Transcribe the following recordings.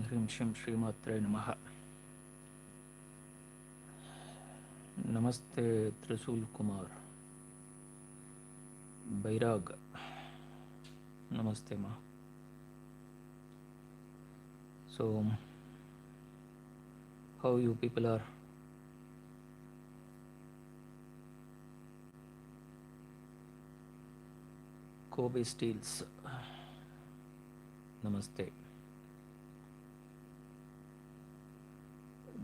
Hrim Shim Srimatre Namaha. Namaste Trisul Kumar. Bairag. Namaste Ma. So, how you people are? Kobe Steels. Namaste.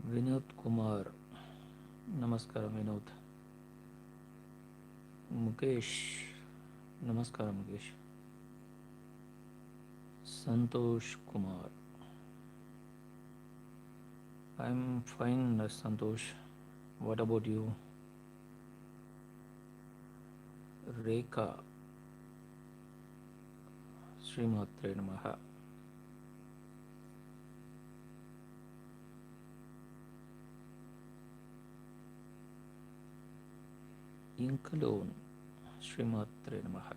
Vinod Kumar. Namaskar Vinod. Mukesh. Namaskar Mukesh. Santosh Kumar. I'm fine, Santosh. What about you? Rekha. Srimatre Namaha. Inkalon. Srimatre Namaha.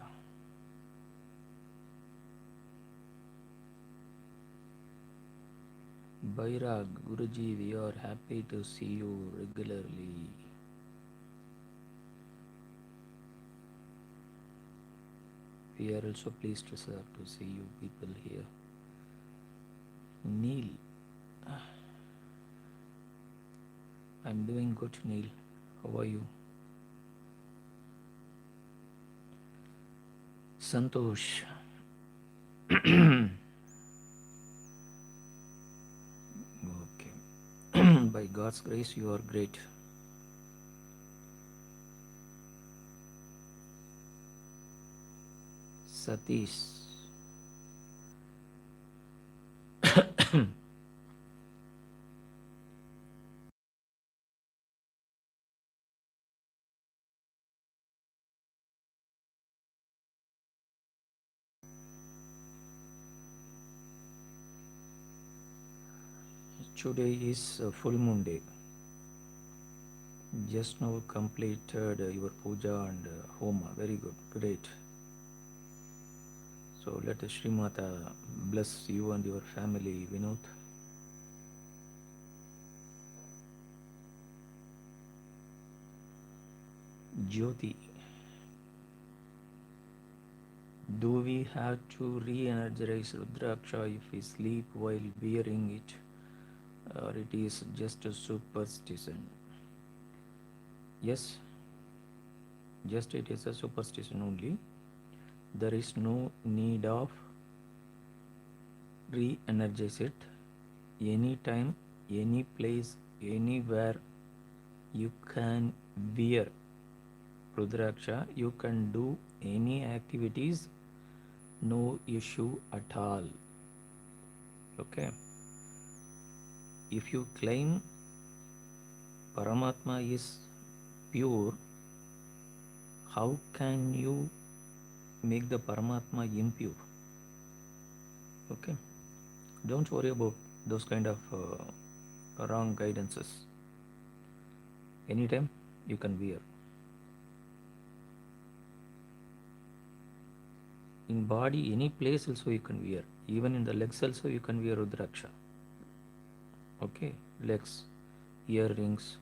Bairag, Guruji, we are happy to see you regularly. We are also pleased to see you people here. Neil. I'm doing good, Neil. How are you? Santosh. Okay. By God's grace, you are great. Satish. Today is a full moon day. Just now completed your puja and homa. Very good. Great. So let Shri Mata bless you and your family, Vinod. Jyoti. Do we have to re-energize Rudraksha if we sleep while wearing it, or it is just a superstition? Yes, just it is a superstition only. There is no need of re-energize it. Anytime, any place, anywhere you can wear Rudraksha, you can do any activities, no issue at all. Okay. If you claim Paramatma is pure, how can you make the Paramatma impure? Okay. Don't worry about those kind of wrong guidances. Anytime you can wear. In body, any place also you can wear. Even in the legs also you can wear Rudraksha. Okay, legs, earrings,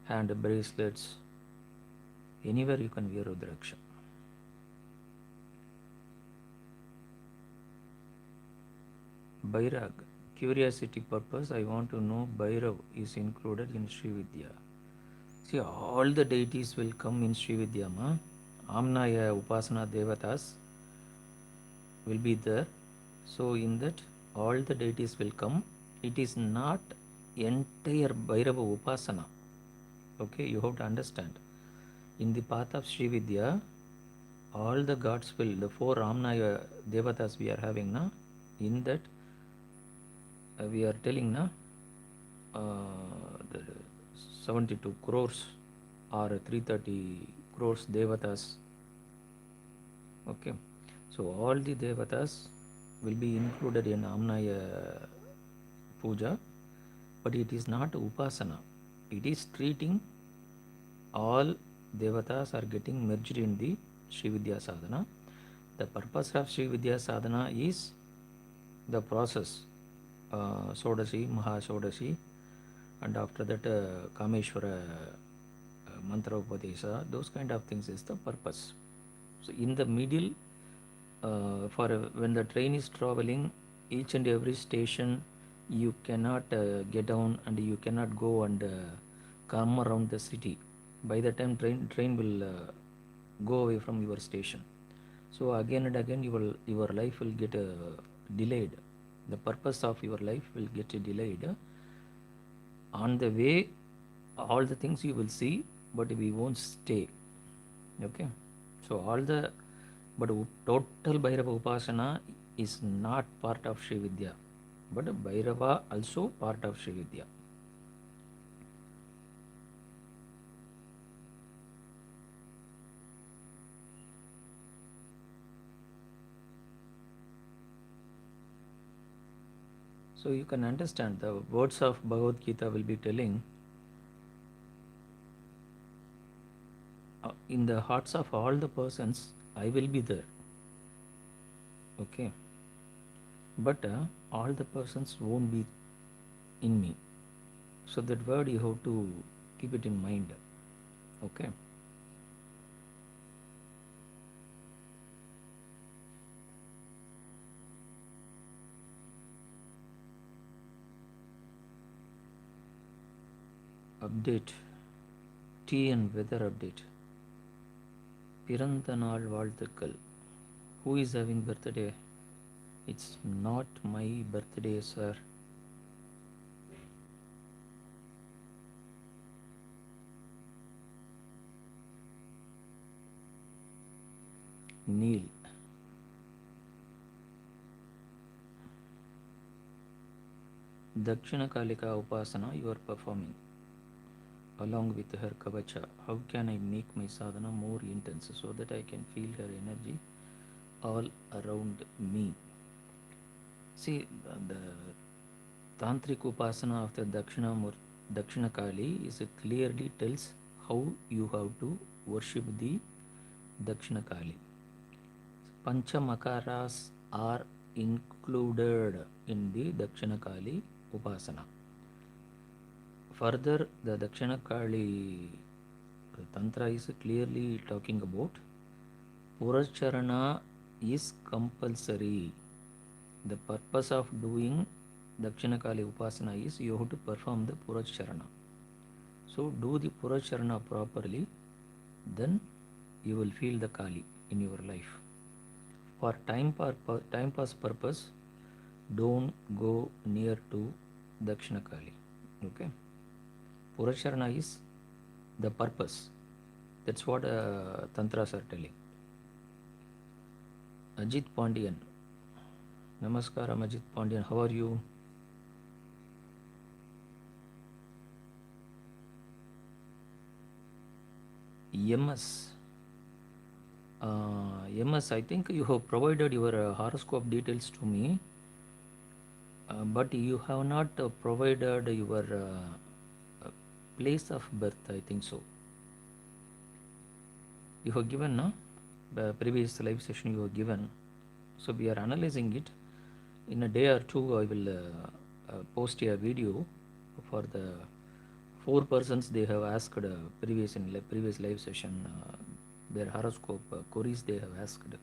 hand bracelets, anywhere you can wear Rudraksha. Bairag, curiosity purpose, I want to know Bhairav is included in Sri Vidya. See, all the deities will come in Sri Vidya, ma. Amnaya Upasana Devatas will be there. So in that all the deities will come. It is not entire Bhairava Upasana. Okay, you have to understand. In the path of Sri Vidya, all the gods will, the four Ramnaya Devatas we are having, na, in that we are telling, na, the 72 crores or 330 crores Devatas. Okay, so all the Devatas will be included in Amnaya Puja, but it is not Upasana. It is treating all Devatas are getting merged in the Sri Vidya Sadhana. The purpose of Sri Vidya Sadhana is the process Sodashi, Maha Sodashi, and after that Kameshwara Mantra Upadesha, those kind of things is the purpose. So in the middle, when the train is traveling, each and every station, you cannot get down and you cannot go and come around the city. By the time train will go away from your station. So again and again your life will get delayed. The purpose of your life will get delayed. On the way, all the things you will see, but we won't stay. Okay. So all the but total Bhairava Upasana is not part of Sri Vidya, but Bhairava also part of Sri Vidya. So you can understand the words of Bhagavad Gita will be telling in the hearts of all the persons, I will be there. Okay. But all the persons won't be in me. So that word you have to keep it in mind. Okay. Update. Tea and weather update. பிறந்த நாள் வாழ்த்துக்கள். Who is having birthday? It's not my birthday, sir. Neil. Dakshina Kalika Upasana you are performing along with her Kavacha. How can I make my sadhana more intense so that I can feel her energy all around me? See, the Tantric Upasana of the Dakshina Kali is clearly tells how you have to worship the Dakshina Kali. Panchamakaras are included in the Dakshina Kali Upasana. Further, the Dakshina Kali Tantra is clearly talking about Puracharana is compulsory. The purpose of doing Dakshina Kali Upasana is you have to perform the Puracharana. So do the Puracharana properly, then you will feel the Kali in your life. For time pass purpose, don't go near to Dakshina Kali. Okay. Puracharana is the purpose. That's what Tantras are telling. Ajit Pandian. Namaskaram Ajit Pandian. How are you? MS. MS, I think you have provided your horoscope details to me, but you have not provided your place of birth, I think so. You have given, no? The previous live session you have given. So we are analyzing it. In a day or two, I will post a video for the 4 persons they have asked previous live session. Their horoscope queries they have asked.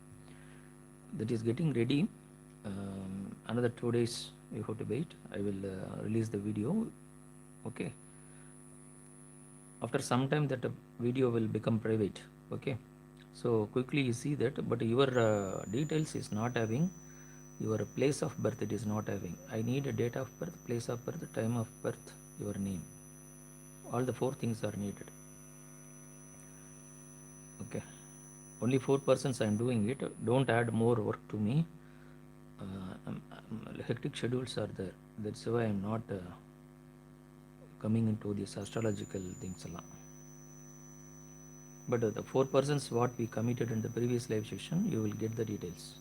That is getting ready. Another 2 days you have to wait. I will release the video. Okay. After some time that video will become private. Okay. So quickly you see that, but your details is not having, your place of birth it is not having. I need a date of birth, place of birth, time of birth, your name. All the 4 things are needed. Okay. Only 4 persons I am doing it. Don't add more work to me. Hectic schedules are there. That's why I am not coming into these astrological things. But the 4 persons what we committed in the previous live session, you will get the details.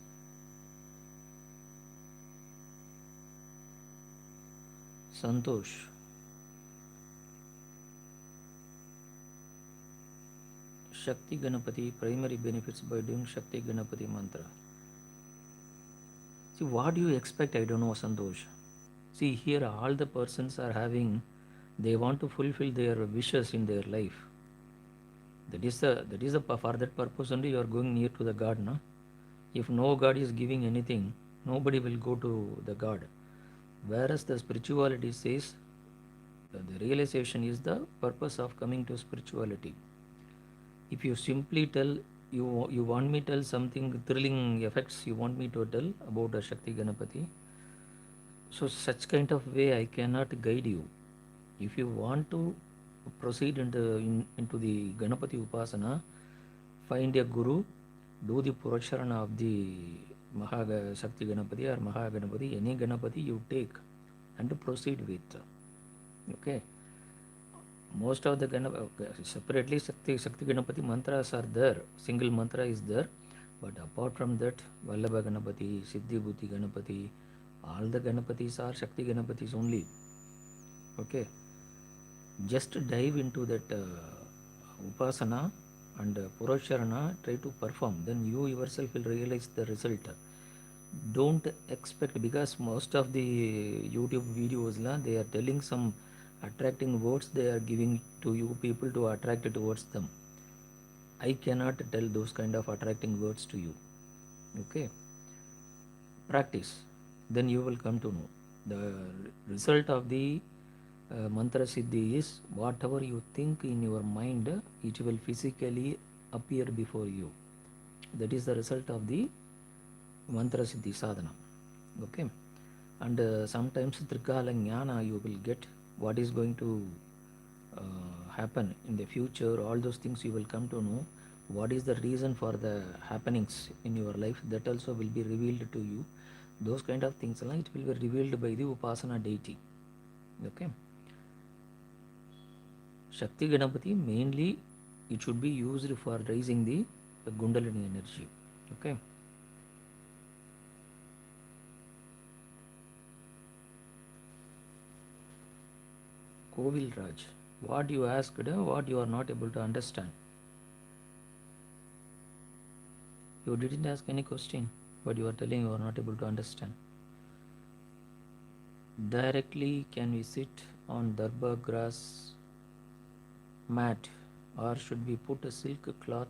Santosh. Shakti Ganapati, primary benefits by doing Shakti Ganapati mantra. See, what do you expect? I don't know, Santosh. See, here all the persons are having, they want to fulfill their wishes in their life. That is the for that purpose only you are going near to the God, no? If no God is giving anything, nobody will go to the God. Whereas the spirituality says the realization is the purpose of coming to spirituality. If you simply tell, you want me to tell something thrilling effects, you want me to tell about the Shakti Ganapati. So such kind of way I cannot guide you. If you want to proceed into the Ganapati Upasana, find a guru, do the Puracharana of the Shakti Ganapati or Mahaganapati, any Ganapati you take and proceed with. Okay. Most of the separately Shakti Ganapati mantras are there, single mantra is there, but apart from that, Vallabha Ganapati, Siddhi Bhuti Ganapati, all the Ganapatis are Shakti Ganapatis only. Okay. Just dive into that Upasana and Puracharana, try to perform, then you yourself will realize the result. Don't expect, because most of the YouTube videos they are telling some attracting words, they are giving to you people to attract towards them. I cannot tell those kind of attracting words to you. Okay, practice, then you will come to know the result of the mantra siddhi is whatever you think in your mind, it will physically appear before you. That is the result of the mantra siddhi sadhana. Okay, and sometimes trikala jnana you will get, what is going to happen in the future, all those things you will come to know. What is the reason for the happenings in your life, that also will be revealed to you. Those kind of things it will be revealed by the upasana deity. Okay, Shakti Ganapati mainly it should be used for raising the Kundalini energy. Okay. Kovil Raj, what you asked, what you are not able to understand. You didn't ask any question, but you are telling you are not able to understand. Directly, can we sit on darba grass mat, or should we put a silk cloth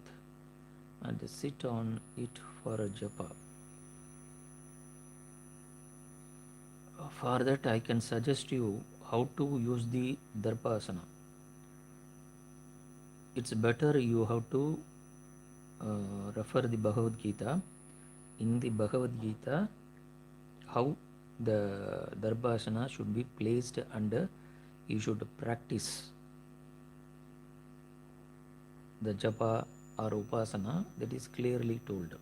and sit on it for a japa? For that, I can suggest you how to use the darpasana. It's better you have to refer the Bhagavad Gita. In the Bhagavad Gita, how the darbhasana should be placed and you should practice the japa or upasana, that is clearly told.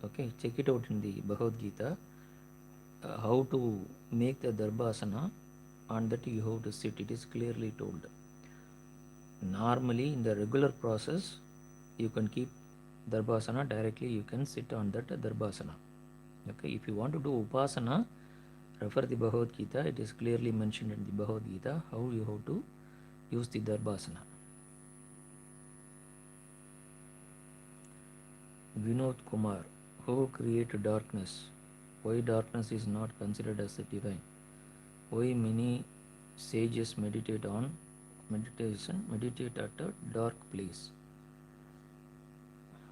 Okay, check it out in the Bhagavad Gita, how to make the darbhasana, and that you have to sit, it is clearly told. Normally in the regular process you can keep darbhasana, directly you can sit on that darbhasana. Okay, if you want to do upasana, refer the Bhagavad Gita, it is clearly mentioned in the Bhagavad Gita how you have to use the darbhasana. Vinod Kumar, who created darkness? Why darkness is not considered as a divine? Why many sages meditate at a dark place?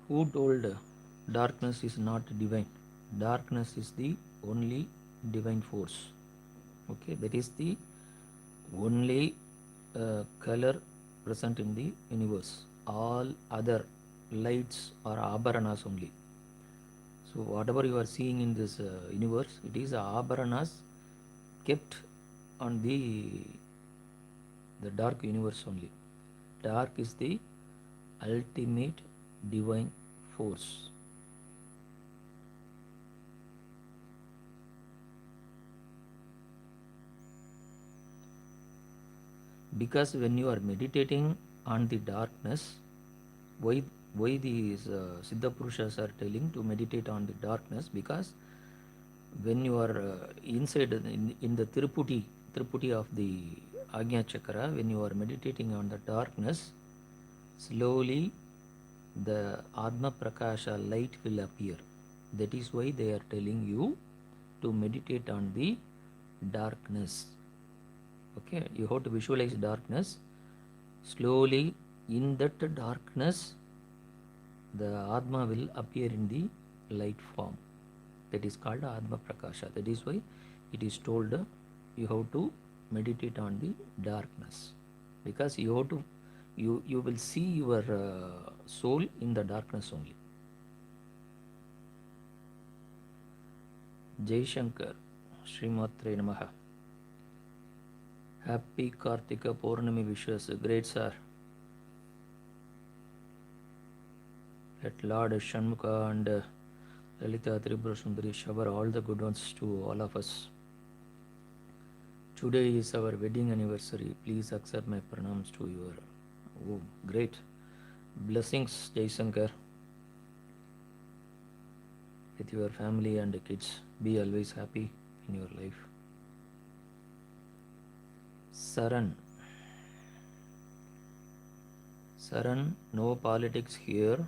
Who told darkness is not divine? Darkness is the only divine force. Okay, that is the only color present in the universe. All other lights are abharanas only. So whatever you are seeing in this universe, it is abharanas kept on the dark universe only. Dark is the ultimate divine force. Because when you are meditating on the darkness, why these Siddha Purushas are telling to meditate on the darkness? Because when you are inside in the Tirupati of the Agnya Chakra, when you are meditating on the darkness, slowly the Atma Prakasha light will appear. That is why they are telling you to meditate on the darkness. Okay, you have to visualize darkness. Slowly, in that darkness, the Atma will appear in the light form. That is called Atma Prakasha. That is why it is told you have to meditate on the darkness, because you have to you will see your soul in the darkness only. Jai Shankar, Srimatre Namaha. Happy Kartika Purnami wishes. Great sir. Let Lord Shanmukha and Lalita Tripura Sundari shower all the good ones to all of us. Today is our wedding anniversary. Please accept my pranams to your. Oh, great. Blessings, Jai Shankar. With your family and kids. Be always happy in your life. Saran. Saran, no politics here.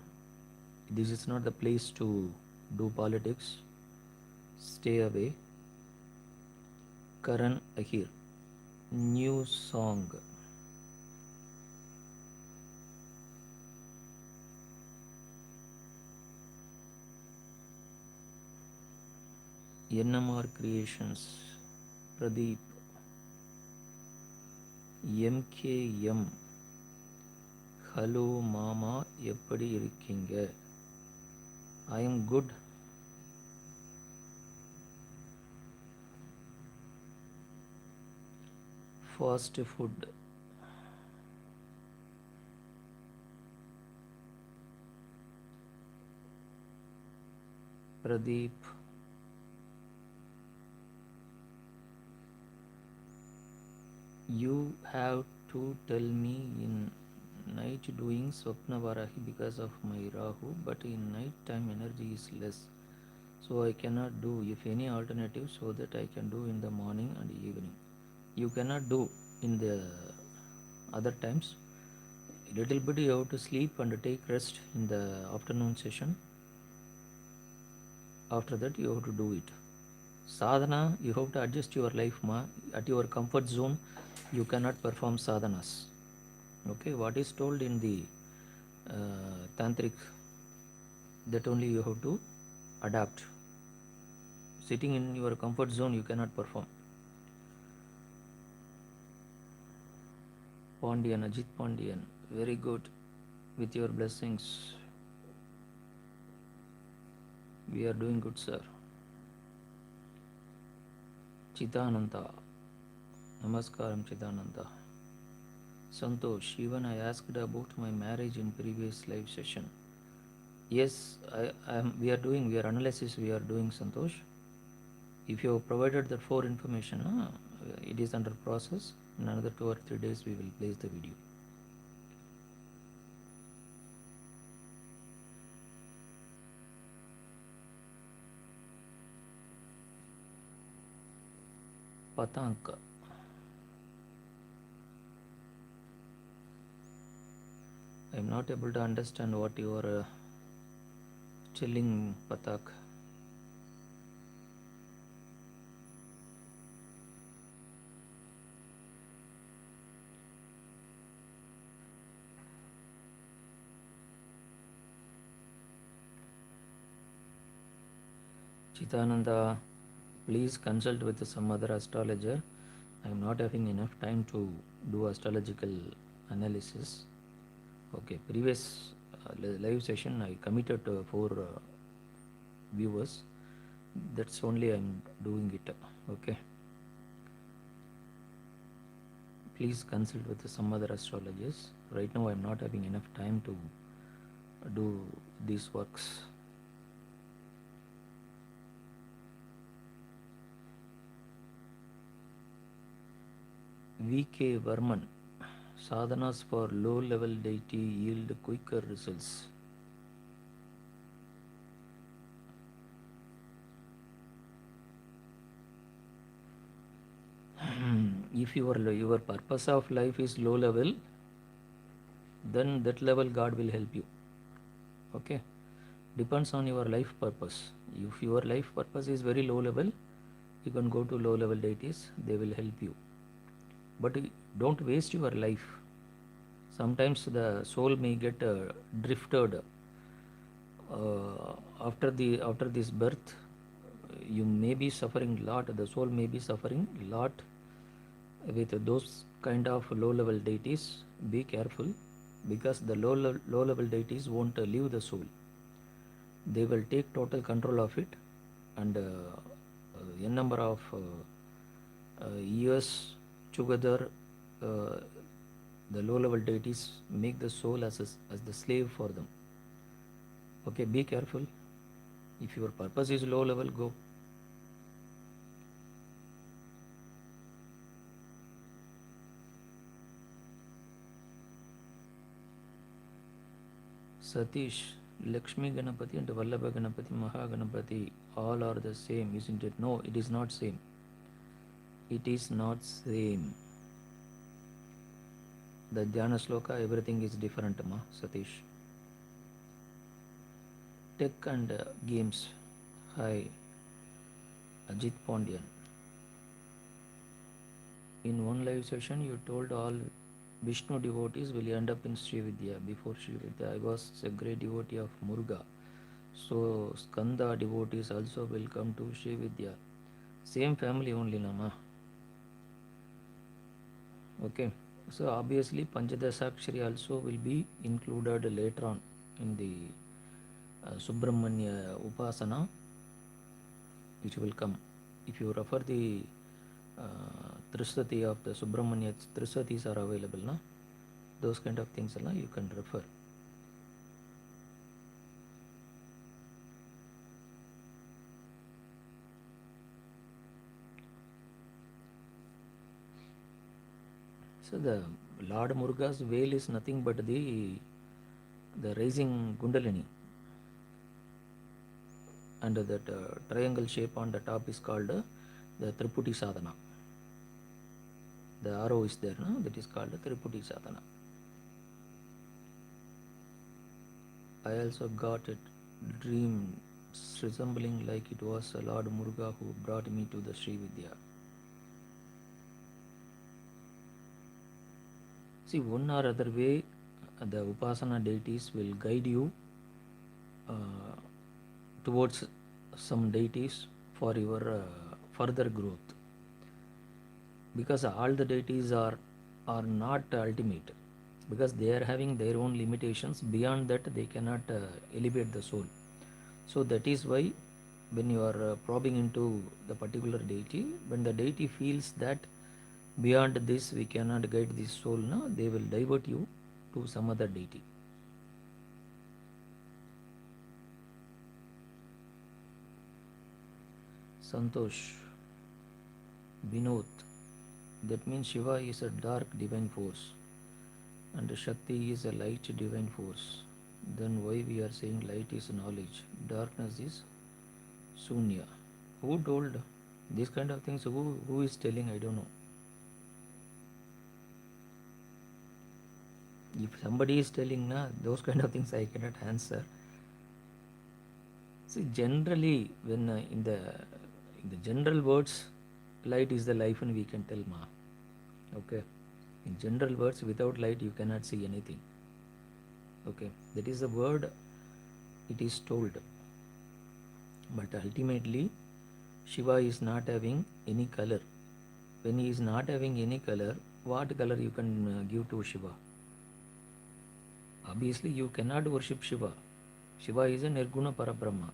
This is not the place to do politics. Stay away. Karan Ahir. New song. NMR Creations. Pradeep. MKM. Hello Mama, எப்படி இருக்கீங்க? I am good. Fast food. Pradeep. You have to tell me in night doing Swapna Varahi because of my Rahu, but in night time energy is less, so I cannot do. If any alternative, so that I can do in the morning and evening. You cannot do in the other times. Little bit you have to sleep and take rest in the afternoon session. After that you have to do it. Sadhana, you have to adjust your life ma. At your comfort zone you cannot perform sadhanas. Okay, what is told in the tantric, that only you have to adapt. Sitting in your comfort zone you cannot perform. Pandian, Ajit Pandian, very good. With your blessings we are doing good, sir. Chidananda, namaskaram Chidananda. Santosh, even I asked about my marriage in previous live session. Yes, we are analysis we are doing, Santosh. If you have provided that 4 information, it is under process. In another 2 or 3 days we will place the video. Patanka. I am not able to understand what you are telling, Patak. Chidananda, please consult with some other astrologer. I am not having enough time to do astrological analysis. Okay, previous live session I committed 4 viewers. That's only I am doing it. Okay. Please consult with some other astrologers. Right now I am not having enough time to do these works. VK Varman. Sadhanas for low level deity yield quicker results. If your purpose of life is low level, then that level God will help you. Okay, depends on your life purpose. If your life purpose is very low level, You can go to low level deities, they will help you. But don't waste your life. Sometimes the soul may get drifted after this birth. You may be suffering lot, the soul may be suffering lot with those kind of low level deities. Be careful, because the low level deities won't leave the soul. They will take total control of it, and n number of years together, the low level deities make the soul as the slave for them. Okay, be careful. If your purpose is low level, go. Satish, Lakshmi Ganapati and Vallabha Ganapati, Mahaganapati, all are the same, isn't it? No, it is not same. It is not same. The Dhyana Sloka, everything is different, ma, Satish. Tech and games. Hi, Ajit Pondian. In one live session, you told all Vishnu devotees will end up in Sri Vidya. Before Sri Vidya, I was a great devotee of Muruga. So Skanda devotees also will come to Sri Vidya. Same family only, Nama. Okay. So obviously Panchadasakshari also will be included later on in the Subramanya Upasana, which will come. If you refer the Trisati of the Subramanya, Trisatis are available, na? Those kind of things you can refer. So the Lord Muruga's veil is nothing but the rising Kundalini, and that triangle shape on the top is called the Triputi Sadhana. The arrow is there, no? That is called the Triputi Sadhana. I also got a dream resembling like it was Lord Muruga who brought me to the Sri Vidya. See, one or other way, the Upasana deities will guide you towards some deities for your further growth. Because all the deities are not ultimate, because they are having their own limitations. Beyond that, they cannot elevate the soul. So that is why when you are probing into the particular deity, when the deity feels that beyond this we cannot guide this soul, no, they will divert you to some other deity. Santosh, Vinod, that means Shiva is a dark divine force and Shakti is a light divine force. Then why we are saying light is knowledge, darkness is Sunya? Who told these kind of things? Who is telling? I don't know. If somebody is telling, those kind of things I cannot answer. See, generally, when in the general words, light is the life, and we can tell, ma. Okay. In general words, without light, you cannot see anything. Okay. That is the word. It is told. But ultimately, Shiva is not having any color. When he is not having any color, what color you can give to Shiva? Obviously, you cannot worship Shiva. Shiva is a Nirguna Parabrahma.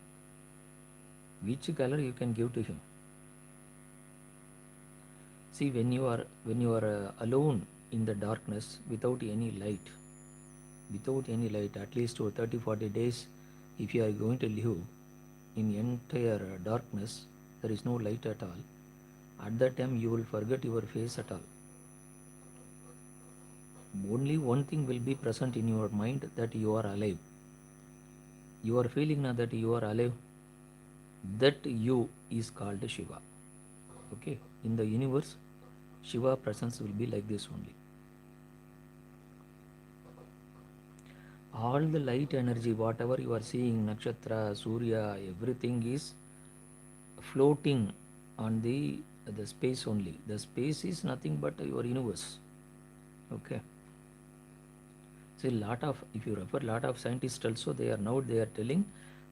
Which color you can give to him? See, when you are alone in the darkness without any light, at least for 30-40 days, if you are going to live in entire darkness, there is no light at all. At that time, you will forget your face at all. Only one thing will be present in your mind, that you are alive. You are feeling now that you are alive. That you is called Shiva. Okay, in the universe, Shiva presence will be like this only. All the light energy, whatever you are seeing, nakshatra, surya, everything is floating on the space only. The space is nothing but your universe. Okay. See, lot of, if you refer, lot of scientists also, they are telling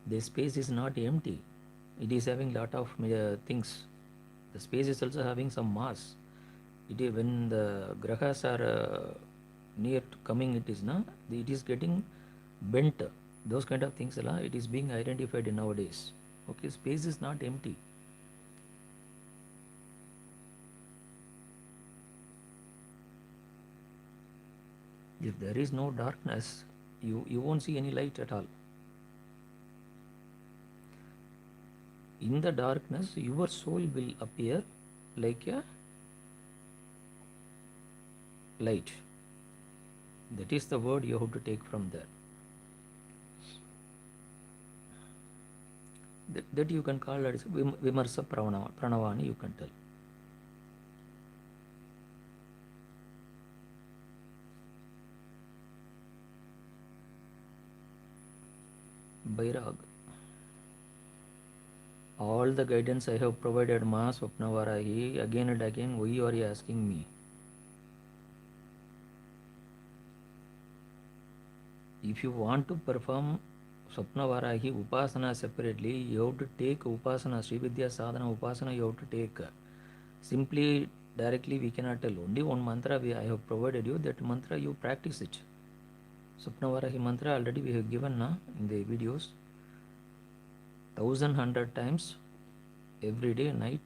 the space is not empty. It is having lot of things. The space is also having some mass. It is when the grahas are near to coming, it is na, it is getting bent. Those kind of things, it is being identified nowadays. Okay, space is not empty. If there is no darkness, you won't see any light at all. In the darkness, your soul will appear like a light. That is the word you have to take from there. That you can call it Vimarsa Pranavani, you can tell. Bairag. All the guidance I have provided, Ma Swapnavarahi, again and again, why are you asking me? If you want to perform Swapnavarahi Upasana separately, you have to take Upasana, Sri Vidya Sadhana Upasana, you have to take. Simply, directly, we cannot tell. Only one mantra I have provided you, that mantra you practice it. Swapnavarahi mantra already we have given in the videos. 1100 times every day night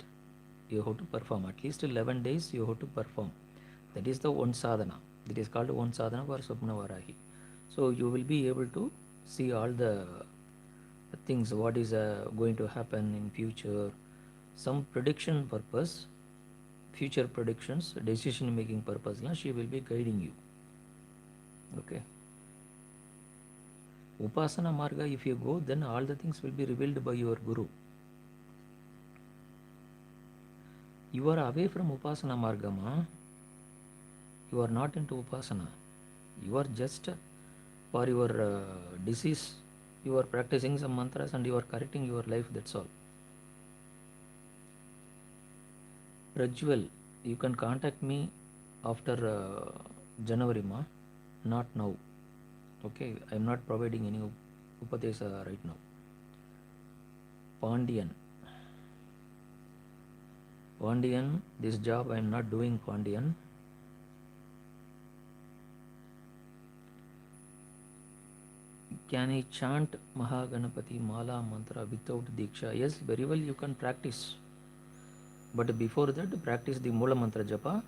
you have to perform. At least 11 days you have to perform. That is the one sadhana. That is called one sadhana for Swapnavarahi. So you will be able to see all the things, what is going to happen in future, some prediction purpose, future predictions, decision making purpose, she will be guiding you. Okay. Upasana marga, if you go, then all the things will be revealed by your guru. You are away from Upasana marga, ma. You are not into Upasana. You are just for your disease, you are practicing some mantras and you are correcting your life, that's all. Rajwal, you can contact me after January, ma. Not now. Okay, I am not providing any Upadesa right now. Pandian. Pandian, this job I am not doing, Pandian. Can I chant Mahaganapati Mala mantra without Diksha? Yes, very well, you can practice. But before that, practice the Mula mantra japa.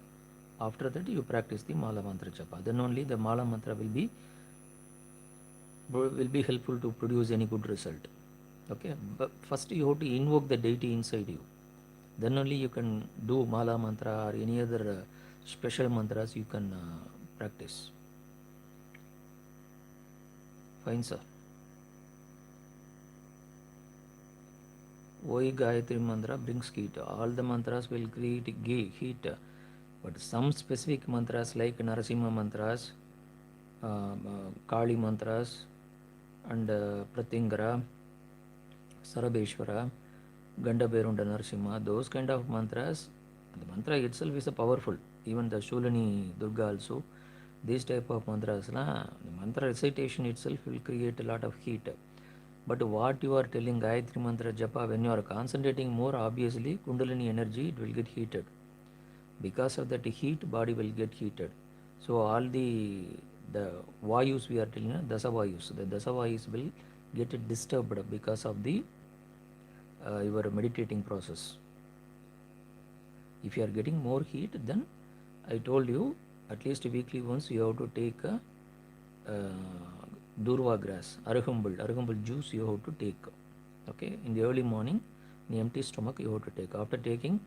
After that, you practice the Mala mantra japa. Then only the Mala mantra will be helpful to produce any good result. Okay, but first you have to invoke the deity inside you. Then only you can do Mala mantra or any other special mantras you can practice. Fine, sir. Why Gayatri mantra brings heat? All the mantras will create heat, but some specific mantras like Narasimha mantras, Kali mantras, and Pratingara, Sarabeshwara, Gandaberunda Narasimha, those kind of mantras, the mantra itself is a powerful. Even the Shulani Durga also, these type of mantras, the mantra recitation itself will create a lot of heat. But what you are telling Gayatri mantra japa, when you are concentrating more, obviously Kundalini energy, it will get heated. Because of that heat, body will get heated. So all the vayus we are telling, dasa vayus, the dasa vayus will get disturbed because of the your meditating process. If you are getting more heat, then I told you at least weekly once you have to take a durva grass, arugambal juice you have to take. Okay, in the early morning, in the empty stomach you have to take. After taking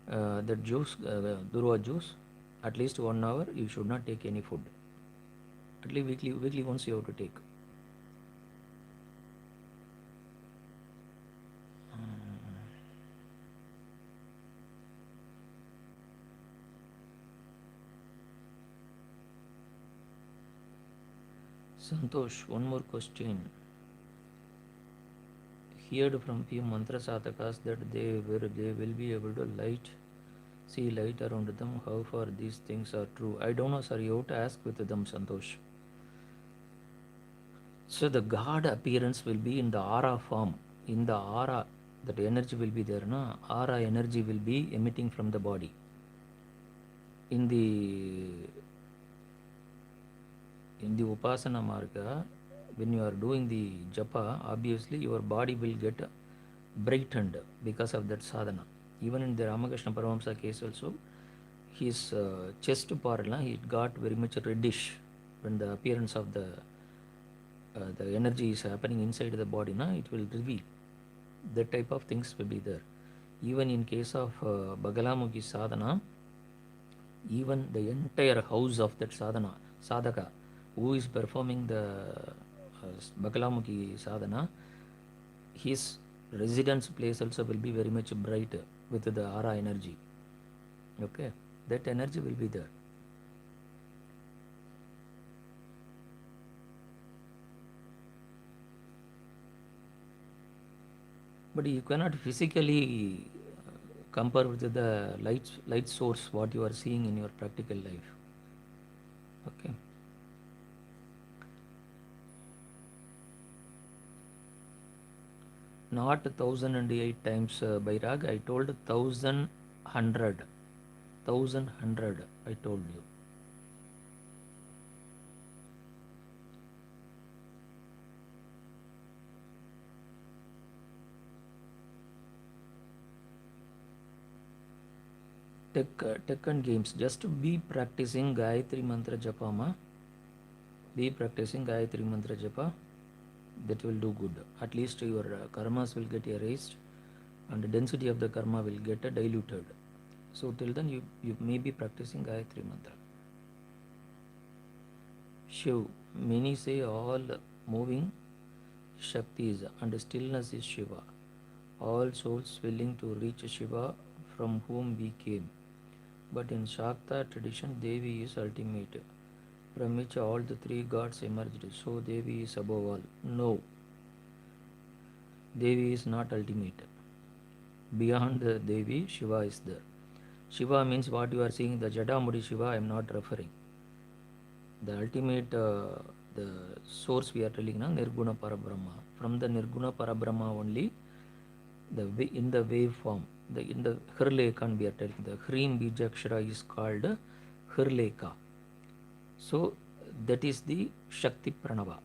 that juice, durva juice, at least 1 hour you should not take any food. At least weekly once you have to take. Santosh, one more question. heard from few mantra sadhakas that they will be able to see light around them. How far these things are true? I don't know, sir. You have to ask with them, Santosh. So the God appearance will be in the aura form. In the aura, that energy will be there, na? Aura energy will be emitting from the body. In the Upasana Marga, when you are doing the japa, obviously your body will get brightened because of that sadhana. Even in the Ramakrishna Paramahamsa case also, his chest part, it got very much reddish when the appearance of the energy is happening inside the body, it will reveal. That type of things will be there. Even in case of Bagalamukhi sadhana, even the entire house of that sadhaka, who is performing the Bagalamukhi sadhana, his residence place also will be very much bright with the aura energy. Okay, that energy will be there. But you cannot physically compare with the light source what you are seeing in your practical life. Okay. Not 1008 times Bairag, I told 1100. 1100, I told you. Tech and games. Just be practicing Gayatri Mantra Japama. Be practicing Gayatri Mantra Japa. That will do good. At least your karmas will get erased and the density of the karma will get diluted. So till then you may be practicing Gayatri Mantra. Shiv. Many say all moving Shaktis and stillness is Shiva. All souls willing to reach Shiva from whom we came. But in Shakta tradition, Devi is ultimate, from which all the three gods emerged. So Devi is above all. No, Devi is not ultimate. Beyond the Devi, Shiva is there. Shiva means what you are seeing, the Jadamudi Shiva, I am not referring. The ultimate, the source we are telling, Nirguna Parabrahma. From the Nirguna Parabrahma only, in the wave form, in the Hirleka we are telling, the Hrim Bijakshara is called Hirleka. So that is the Shakti Pranava.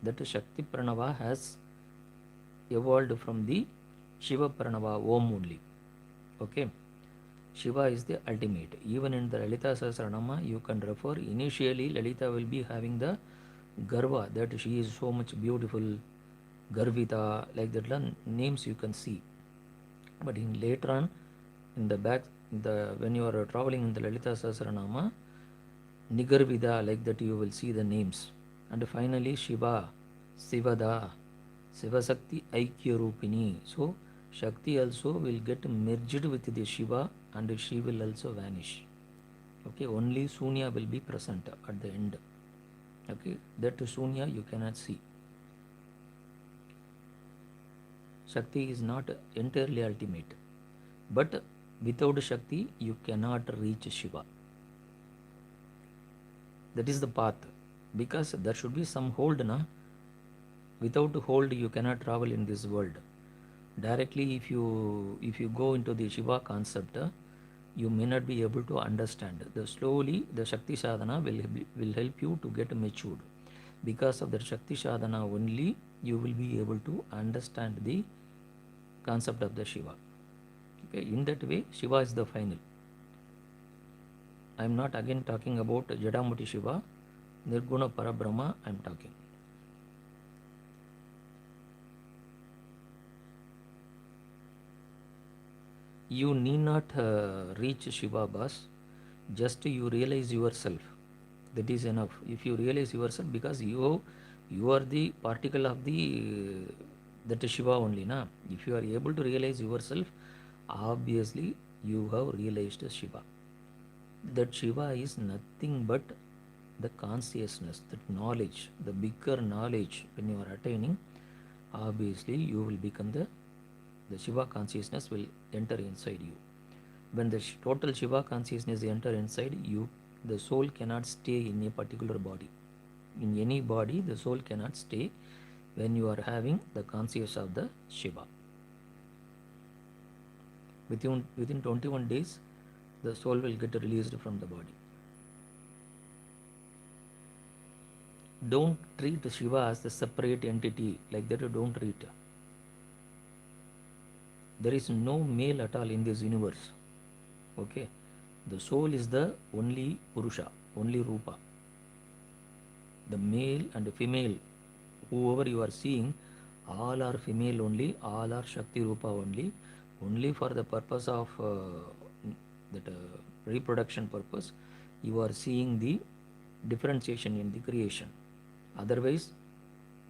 That Shakti Pranava has evolved from the Shiva Pranava Om only. Okay. Shiva is the ultimate. Even in the Lalita Sahasranama, you can refer, initially Lalita will be having the Garva, that she is so much beautiful, Garvita, like that names you can see. But in later on, in the back, when you are traveling in the Lalita Sahasranama, Nigarvida, like that you will see the names. And finally Shiva, Sivada, Sivasakti Aikya Rupini. So Shakti also will get merged with the Shiva and she will also vanish. Okay, only Sunya will be present at the end. Okay, that Sunya you cannot see. Shakti is not entirely ultimate. But without Shakti, you cannot reach Shiva. That is the path. Because there should be some hold, without hold you cannot travel in this world. Directly if you go into the Shiva concept, you may not be able to understand. Slowly the Shakti sadhana will help you to get matured. Because of the Shakti sadhana only you will be able to understand the concept of the Shiva. Okay, in that way Shiva is the final. I am not again talking about Jadamuti Shiva, Nirguna Parabrahma I am talking. You need not reach Shiva, boss. Just you realize yourself. That is enough. If you realize yourself, because you are the particle of that Shiva only, na. If you are able to realize yourself, obviously you have realized Shiva. That Shiva is nothing but the consciousness, that knowledge, the bigger knowledge when you are attaining, obviously you will become the Shiva consciousness will enter inside you. When the total Shiva consciousness enter inside you, the soul cannot stay in a particular body. In any body, the soul cannot stay when you are having the consciousness of the Shiva. Within 21 days, the soul will get released from the body. Don't treat Shiva as the separate entity, like that you don't treat. There is no male at all in this universe. Okay, the soul is the only Purusha, only Rupa. The male and the female, whoever you are seeing, all are female only, all are Shakti Rupa only for the purpose of that reproduction purpose. You are seeing the differentiation in the creation. Otherwise,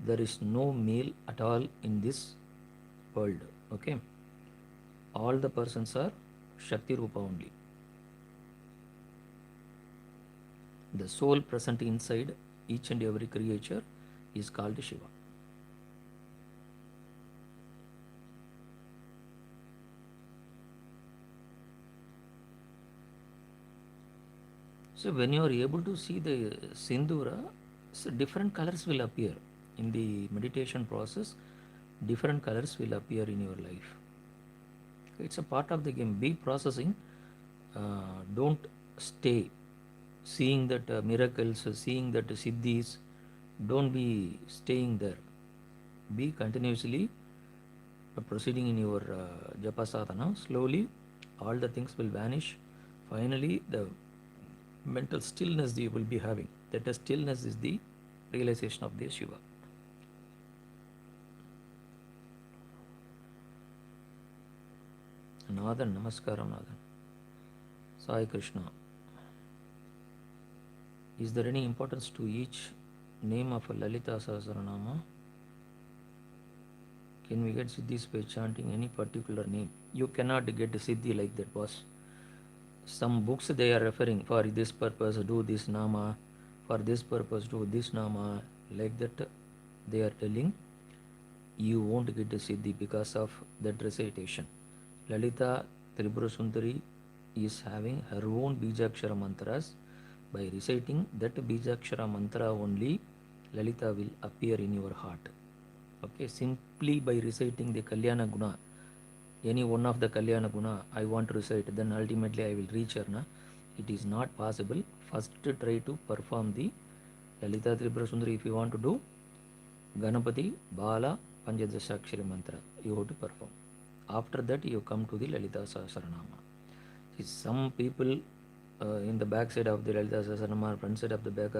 there is no male at all in this world. Okay, all the persons are Shakti Rupa only. The soul present inside each and every creature is called Shiva. So when you are able to see the Sindura, so different colors will appear in the meditation process. Different colors will appear in your life. It's a part of the game. Be processing. Don't stay seeing that miracles, seeing that siddhis. Don't be staying there. Be continuously proceeding in your japa sadhana. Slowly, all the things will vanish. Finally, the mental stillness you will be having. That stillness is the realization of the Shiva. Nathan, Namaskaram Nathan. Sai Krishna. Is there any importance to each name of a Lalita Sahasranama? Can we get siddhis by chanting any particular name? You cannot get a siddhi like that, boss. Some books they are referring, for this purpose do this nama, for this purpose do this nama, like that they are telling. You won't get a siddhi because of that recitation. Lalita Tripura Sundari is having her own Bijakshara mantras. By reciting that Bijakshara mantra only, Lalita will appear in your heart. Okay, simply by reciting the Kalyana Guna, any one of the Kalyana Guna I want to recite, then ultimately I will reach Arna. It is not possible. First try to perform the Lalita Tripura Sundari. If you want to do Ganapati, Bala, Panchadashakshari mantra, you have to perform. After that you come to the Lalita Sahasranama. See, some people in the back side of the Lalita Sahasranama, front side of the back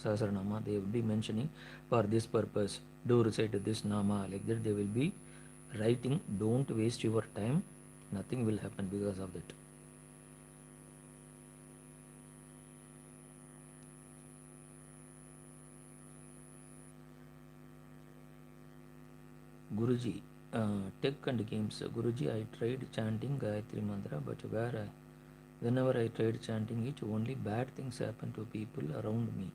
Sahasranama, they will be mentioning for this purpose, do recite this nama, like that they will be writing. Don't waste your time, nothing will happen because of that. Guruji, tech and games. Guruji, I tried chanting Gayatri Mantra, but whenever I tried chanting it, only bad things happen to people around me.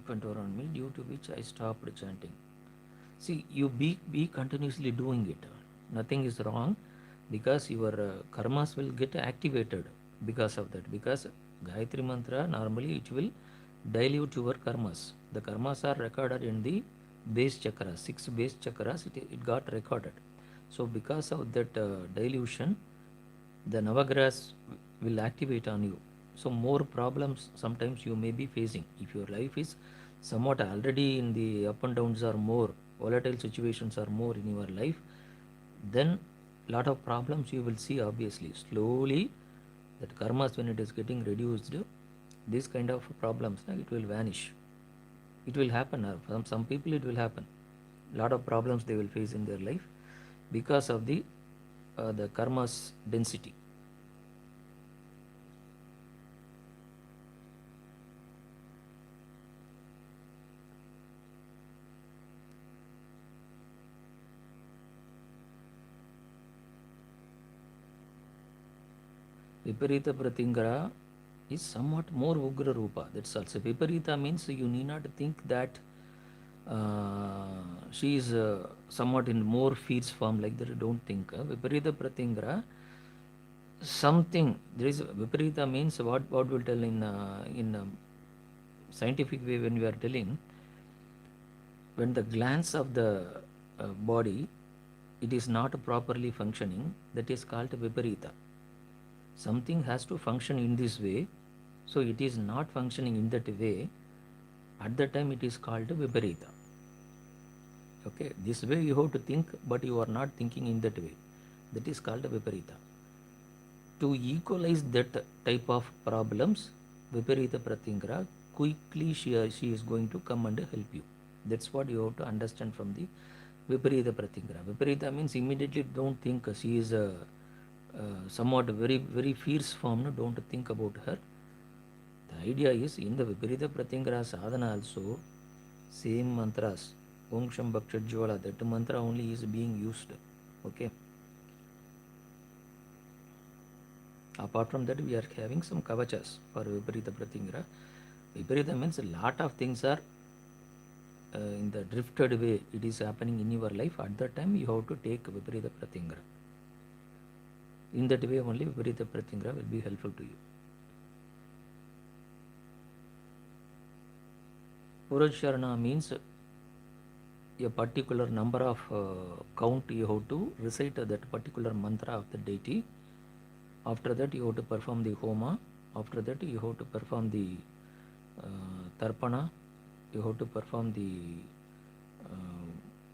Due to which I stopped chanting. See, you be continuously doing it. Nothing is wrong, because your karmas will get activated because of that. Because Gayatri Mantra normally it will dilute your karmas. The karmas are recorded in the base chakras, 6 base chakras. It got recorded. So because of that dilution, the navagrahas will activate on you. So more problems sometimes you may be facing. If your life is somewhat already in the up and downs are more, volatile situations are more in your life, then lot of problems you will see. Obviously slowly that karmas, when it is getting reduced, this kind of problems it will vanish. It will happen. Some people it will happen. Lot of problems they will face in their life because of the karma's density. Viparita Pratingara is somewhat more Ugra Rupa. That's also. Viparita means you need not think that she is somewhat in more fierce form like that. Don't think. Viparita Pratingra, something, there is Viparita means what will tell in scientific way when we are telling, when the glands of the body, it is not properly functioning, that is called Viparita. Something has to function in this way, so it is not functioning in that way, at the time it is called Viparita. Okay, this way you have to think, but you are not thinking in that way. That is called Viparita. To equalize that type of problems, Viparita Pratingra, quickly she is going to come and help you. That's what you have to understand from the Viparita Pratingra. Viparita means immediately don't think she is somewhat very fierce form. No? Don't think about her. The idea is in the Viparita Pratingra sadhana also, same mantras, Om Sham Bhakshajwala, that mantra only is being used. Okay. Apart from that, we are having some kavachas for Viparita Pratingra. Viparita means a lot of things are in the drifted way, it is happening in your life. At that time, you have to take Viparita Pratingra. In that way, only Viparita Pratingra will be helpful to you. Purasharana means a particular number of count you have to recite that particular mantra of the deity. After that, you have to perform the homa. After that, you have to perform the tarpana. You have to perform the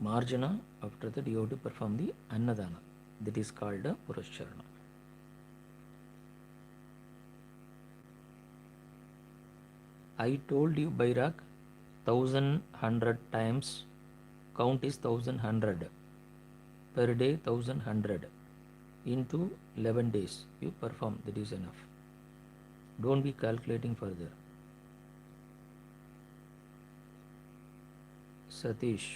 marjana. After that, you have to perform the annadana. That is called Purasharana. I told you, Bairak, 1,100 times. Count is 1,100. Per day, 1,100. Into 11 days, you perform. That is enough. Don't be calculating further. Satish,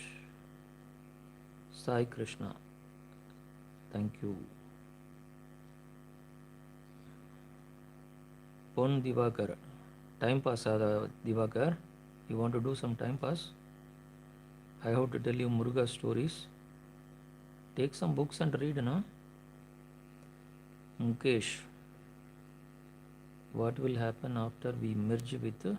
Sai Krishna, thank you. Pon Divakar, time pass, Divakar, you want to do some time pass? I have to tell you Muruga stories. Take some books and read, na? Mukesh, what will happen after we merge with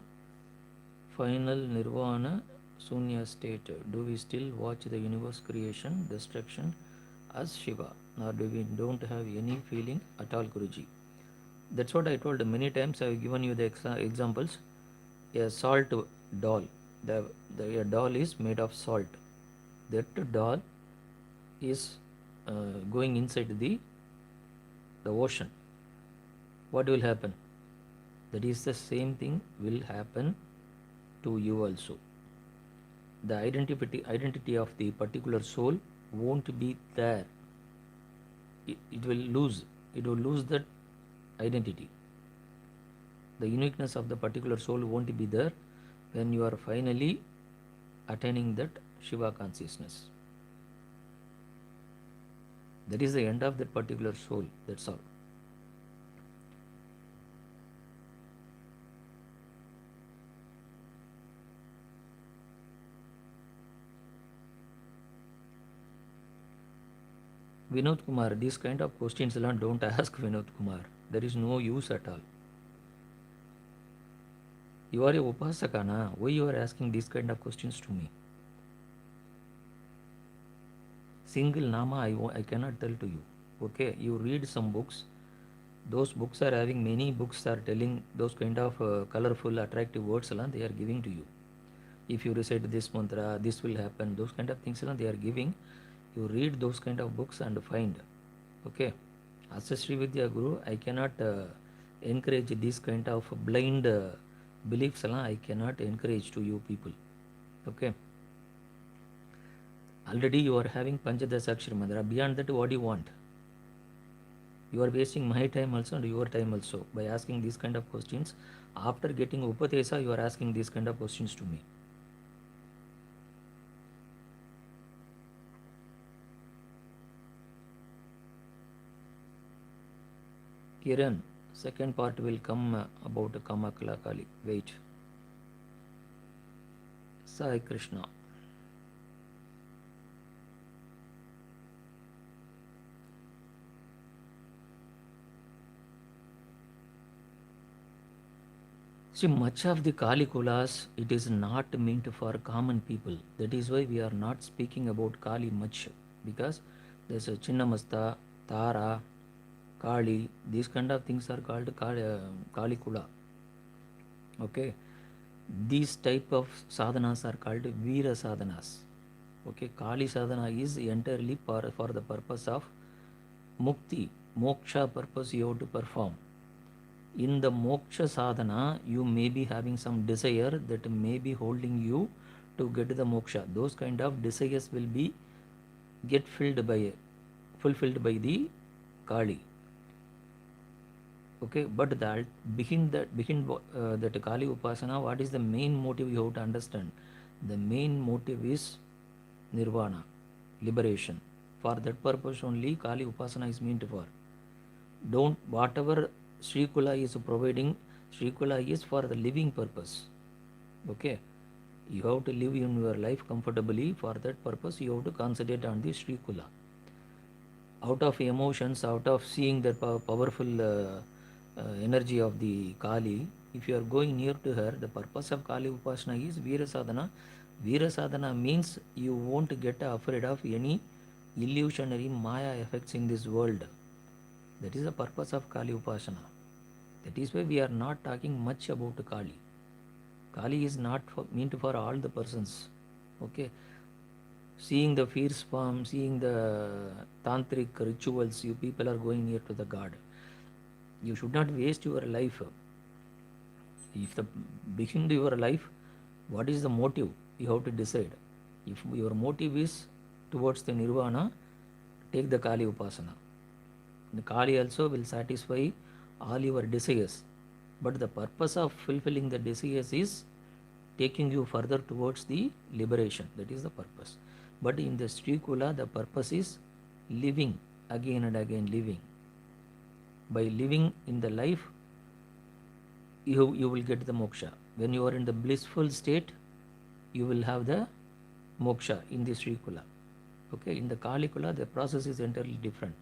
final nirvana Sunya state? Do we still watch the universe creation, destruction as Shiva, or do we don't have any feeling at all, Guruji? That's what I told many times. I have given you the examples. A salt doll. The doll is made of salt. That doll is going inside the ocean. What will happen? That is the same thing will happen to you also. The identity of the particular soul won't be there. It will lose that identity. The uniqueness of the particular soul won't be there when you are finally attaining that Shiva consciousness. That is the end of that particular soul. That's all. Vinod Kumar, these kind of questions don't ask Vinod Kumar. There is no use at all. You are a Upasaka, na? Why you are asking these kind of questions to me? Single Nama I cannot tell to you. Okay, you read some books. Those books are having many books are telling those kind of colorful, attractive words they are giving to you. If you recite this mantra, this will happen. Those kind of things they are giving. You read those kind of books and find. Okay, as a Sri Vidya Guru, I cannot encourage this kind of blind beliefs. I cannot encourage to you people. Okay. Already you are having Panchadasa Akshara Mantra. Beyond that, what do you want? You are wasting my time also and your time also by asking these kind of questions. After getting Upatesa, you are asking these kind of questions to me. Kiran, second part will come about Kamakala Kali. Wait. Sai Krishna. See, much of the Kali Kulas, it is not meant for common people. That is why we are not speaking about Kali much, because there's a Chinnamasta, Tara, Kali. These kind of things are called Kali Kula. Okay, these type of sadhanas are called Veera sadhanas. Okay, Kali sadhana is entirely for the purpose of mukti, moksha purpose you have to perform. In the moksha sadhana, you may be having some desire that may be holding you to get the moksha. Those kind of desires will be get fulfilled by the Kali. Okay, but that that Kali Upasana, what is the main motive you have to understand? The main motive is nirvana, liberation. For that purpose only Kali Upasana is meant for. Don't, whatever Sri Kula is providing, Sri Kula is for the living purpose. Okay, you have to live in your life comfortably. For that purpose, you have to concentrate on the Sri Kula. Out of emotions, out of seeing the powerful energy of the Kali, if you are going near to her, the purpose of Kali Upasana is Veera Sadhana. Veera Sadhana means you won't get afraid of any illusionary Maya effects in this world. That is the purpose of Kali Upasana. That is why we are not talking much about Kali. Kali is not meant for all the persons. Okay, seeing the fierce form, seeing the tantric rituals, you people are going near to the god. You should not waste your life. If the begin your life, what is the motive? You have to decide. If your motive is towards the nirvana, take the Kali Upasana. The Kali also will satisfy all your desires. But the purpose of fulfilling the desires is taking you further towards the liberation. That is the purpose. But in the Sri Kula, the purpose is living, again and again living. By living in the life, you will get the moksha. When you are in the blissful state, you will have the moksha in the Sri Kula. Okay, in the Kali Kula, the process is entirely different.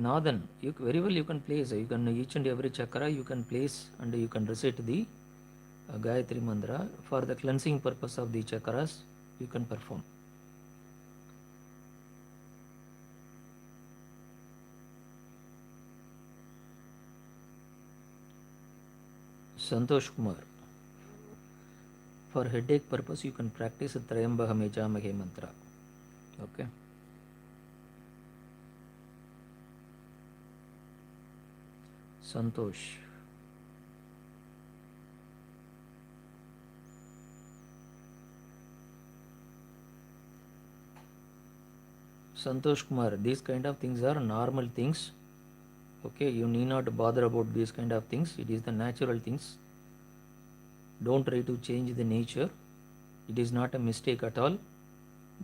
Nathan, you very well you can place. You can each and every chakra you can place and you can recite the Gayatri Mantra for the cleansing purpose of the chakras. You can perform. Santosh Kumar, for headache purpose you can practice Trayambaka Mejamahe mantra. Okay. Santosh. Santosh Kumar, these kind of things are normal things. Okay, you need not bother about these kind of things. It is the natural things. Don't try to change the nature. It is not a mistake at all.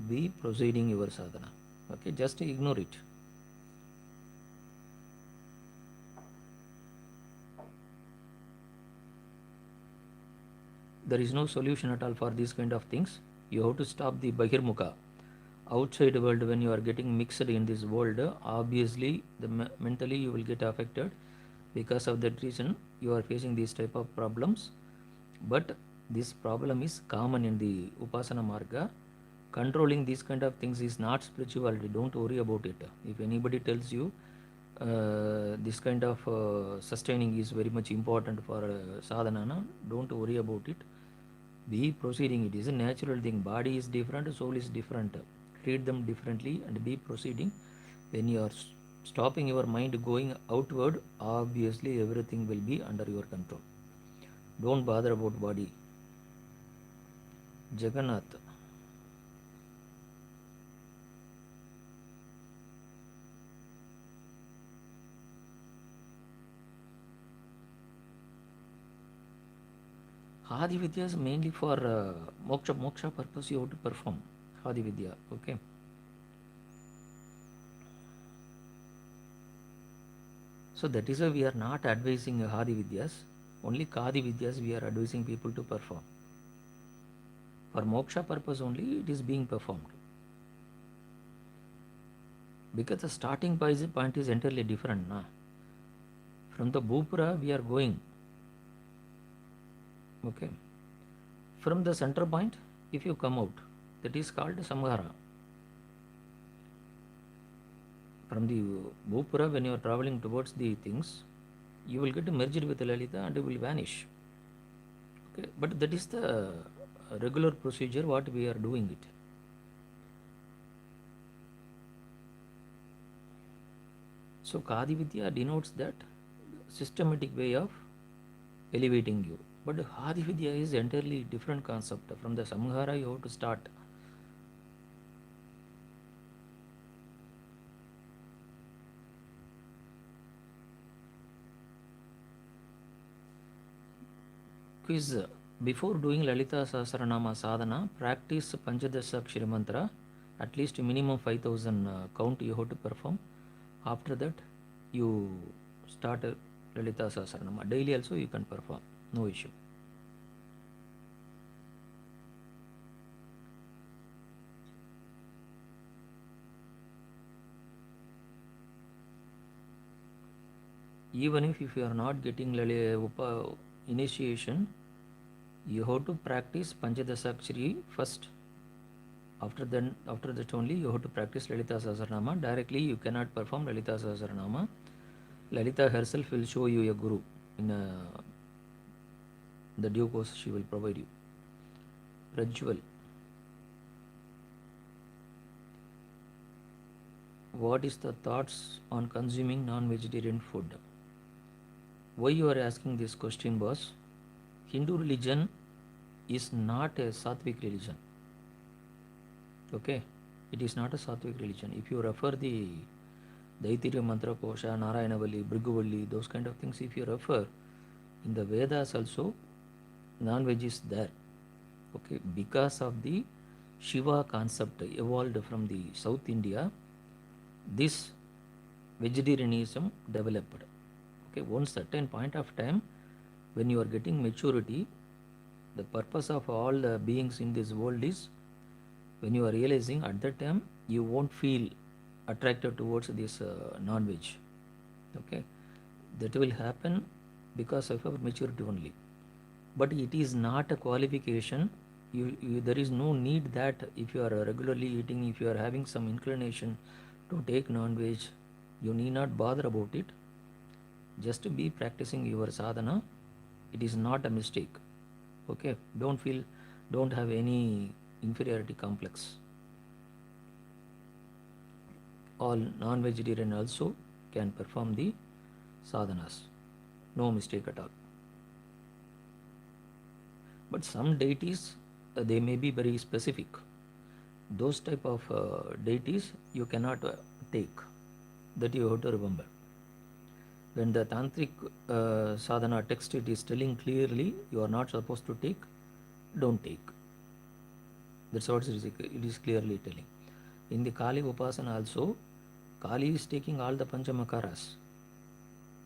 Be proceeding your sadhana. Okay, just ignore it. There is no solution at all for these kind of things. You have to stop the Bahirmukha. Outside world, when you are getting mixed in this world, obviously mentally you will get affected. Because of that reason, you are facing these type of problems. But this problem is common in the Upasana Marga. Controlling these kind of things is not spirituality. Don't worry about it. If anybody tells you this kind of sustaining is very much important for sadhana, don't worry about it. Be proceeding. It is a natural thing. Body is different, soul is different. Treat them differently and be proceeding. When you are stopping your mind going outward, obviously everything will be under your control. Don't bother about body. Jagannath. Hadi Vidya is mainly for moksha purpose you have to perform. Hadi Vidya, okay. So that is why we are not advising Hadi Vidyas. Only Kadi Vidyas we are advising people to perform. For moksha purpose only it is being performed. Because the starting point is entirely different. Na? From the Bhupura we are going. Okay. From the center point, if you come out, that is called Samhara. From the Bhupura, when you are traveling towards the things, you will get merged with Lalita and it will vanish. Okay. But that is the regular procedure what we are doing it. So Kadi Vidya denotes that systematic way of elevating you. But Hadi Vidya is entirely different concept. From the Samhara you have to start. Quiz. Before doing Lalita Sahasranama Sadhana, practice Panchadasa Akshara Mantra. At least minimum 5000 count you have to perform. After that, you start Lalita Sahasranama. Daily also you can perform. No issue. Even if you are not getting initiation, you have to practice Panchadasa Akshari first. After that only you have to practice Lalita Sahasranama. Directly you cannot perform Lalita Sahasranama. Lalita herself will show you a guru in the due course she will provide you. Rajwal. What is the thoughts on consuming non-vegetarian food? Why you are asking this question, boss? Hindu religion is not a Sattvic religion. Okay, it is not a Sattvic religion. If you refer the Daitiriya Mantra Kosha, Narayanavali, Bhriguvalli, those kind of things, if you refer in the Vedas also, non-veg is there. Okay, because of the Shiva concept evolved from the South India, this vegetarianism developed. Okay, one certain point of time, when you are getting maturity, the purpose of all the beings in this world is, when you are realizing at that time, you won't feel attracted towards this non-veg. Okay, that will happen because of our maturity only. But it is not a qualification. There is no need that if you are regularly eating, if you are having some inclination to take non-veg, you need not bother about it. Just be practicing your sadhana. It is not a mistake. Okay, don't have any inferiority complex. All non-vegetarian also can perform the sadhanas. No mistake at all. But some deities, they may be very specific. Those type of deities you cannot take. That you have to remember. When the tantric sadhana text it is telling clearly you are not supposed to take, don't take. That's what it is clearly telling. In the Kali Upasana also, Kali is taking all the Panchamakaras.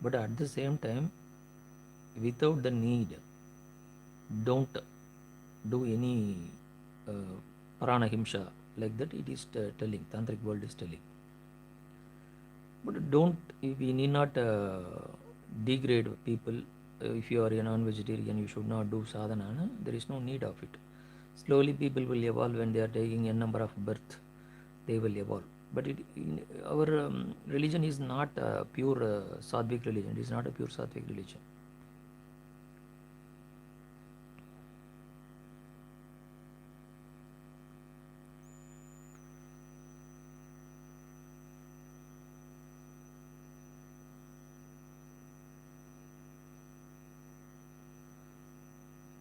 But at the same time, without the need, don't do any Pranahimsa like that. It is telling, Tantric world is telling. But don't, we need not degrade people. If you are a non-vegetarian, you should not do sadhana. No? There is no need of it. Slowly people will evolve when they are taking a number of birth. They will evolve. But our religion is not a pure Sattvic religion. It is not a pure Sattvic religion.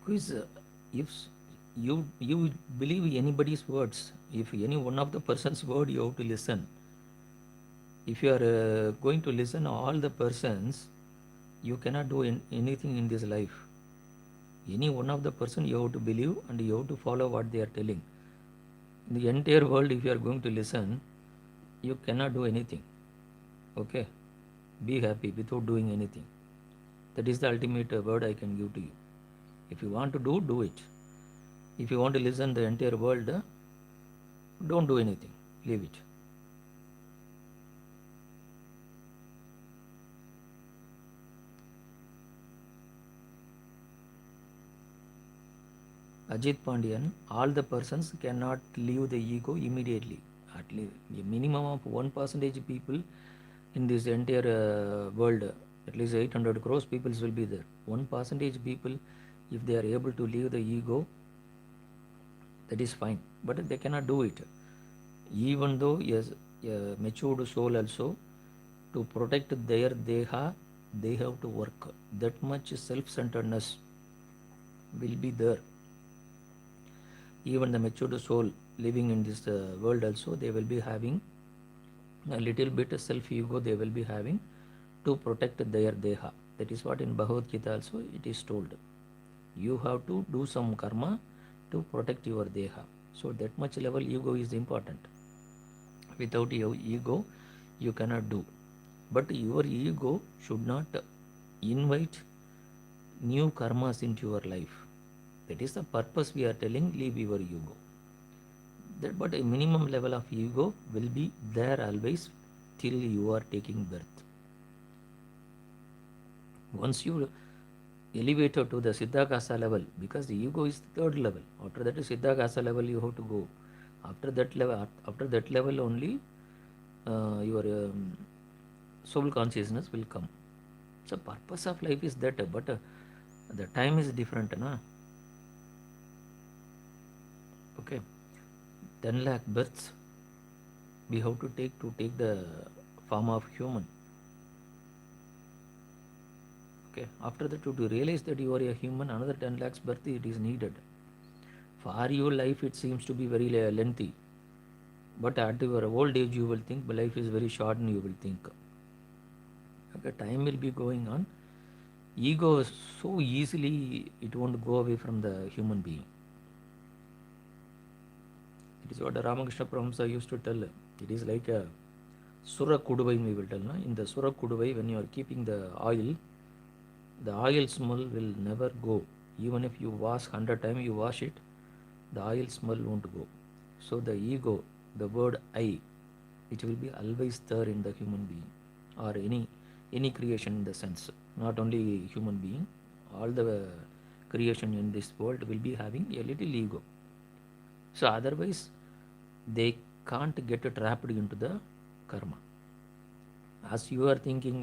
Quiz. If you believe anybody's words, if any one of the person's word you have to listen. If you are going to listen all the persons, you cannot do anything in this life. Any one of the person you have to believe and you have to follow what they are telling. In the entire world, if you are going to listen, you cannot do anything. Okay, be happy without doing anything. That is the ultimate word I can give to you. If you want to do it. If you want to listen the entire world, don't do anything. Leave it. Ajit Pandian, all the persons cannot leave the ego immediately. At least a minimum of 1% people in this entire world, at least 800 crores people will be there. 1% people, if they are able to leave the ego, that is fine. But they cannot do it. Even though yes, a matured soul also, to protect their deha, they have to work. That much self-centeredness will be there. Even the matured soul living in this world also, they will be having a little bit of self ego, they will be having to protect their deha. That is what in Bhagavad Gita also it is told. You have to do some karma to protect your deha. So that much level ego is important. Without your ego, you cannot do. But your ego should not invite new karmas into your life. That is the purpose we are telling, leave your ego. That, but a minimum level of ego will be there always till you are taking birth. Once you elevated to the Siddhakasa level, because the ego is the third level. After that Siddhakasa level you have to go. After that level only your soul consciousness will come. So purpose of life is that, but the time is different, na? Okay, 10 lakh births we have to take the form of human. Okay, after that to realize that you are a human, another 10 lakhs birth it is needed. For your life it seems to be very lengthy, but at your old age you will think life is very short and you will think. Okay, time will be going on. Ego so easily it won't go away from the human being. It is what Ramakrishna Paramhamsa used to tell. It is like a Sura Kuduvai, we will tell. Na? In the Sura Kuduvai, when you are keeping the oil smell will never go. Even if you wash 100 times, you wash it, the oil smell won't go. So the ego, the word I, it will be always there in the human being or any creation in the sense. Not only human being, all the creation in this world will be having a little ego. So otherwise, they can't get trapped into the karma. As you are thinking,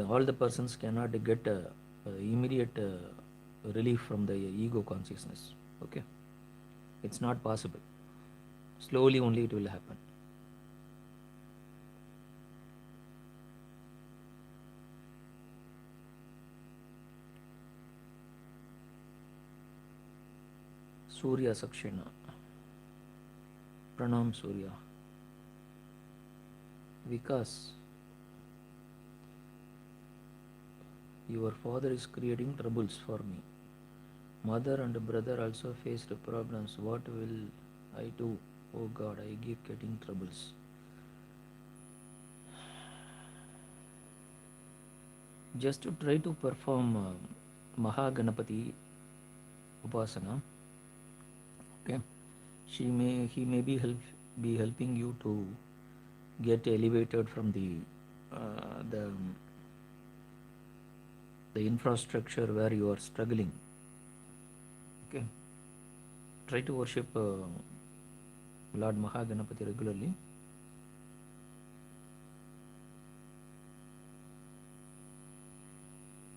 all the persons cannot get immediate relief from the ego consciousness. Okay, it's not possible. Slowly only it will happen. Surya Sakshina. Pranam Surya. Vikas, your father is creating troubles for me. Mother and brother also faced problems. What will I do? Oh God, I keep getting troubles. Just to try to perform Mahaganapati Upasana. Okay, he may be helping you to get elevated from the infrastructure where you are struggling. Okay, try to worship Lord Mahaganapati regularly.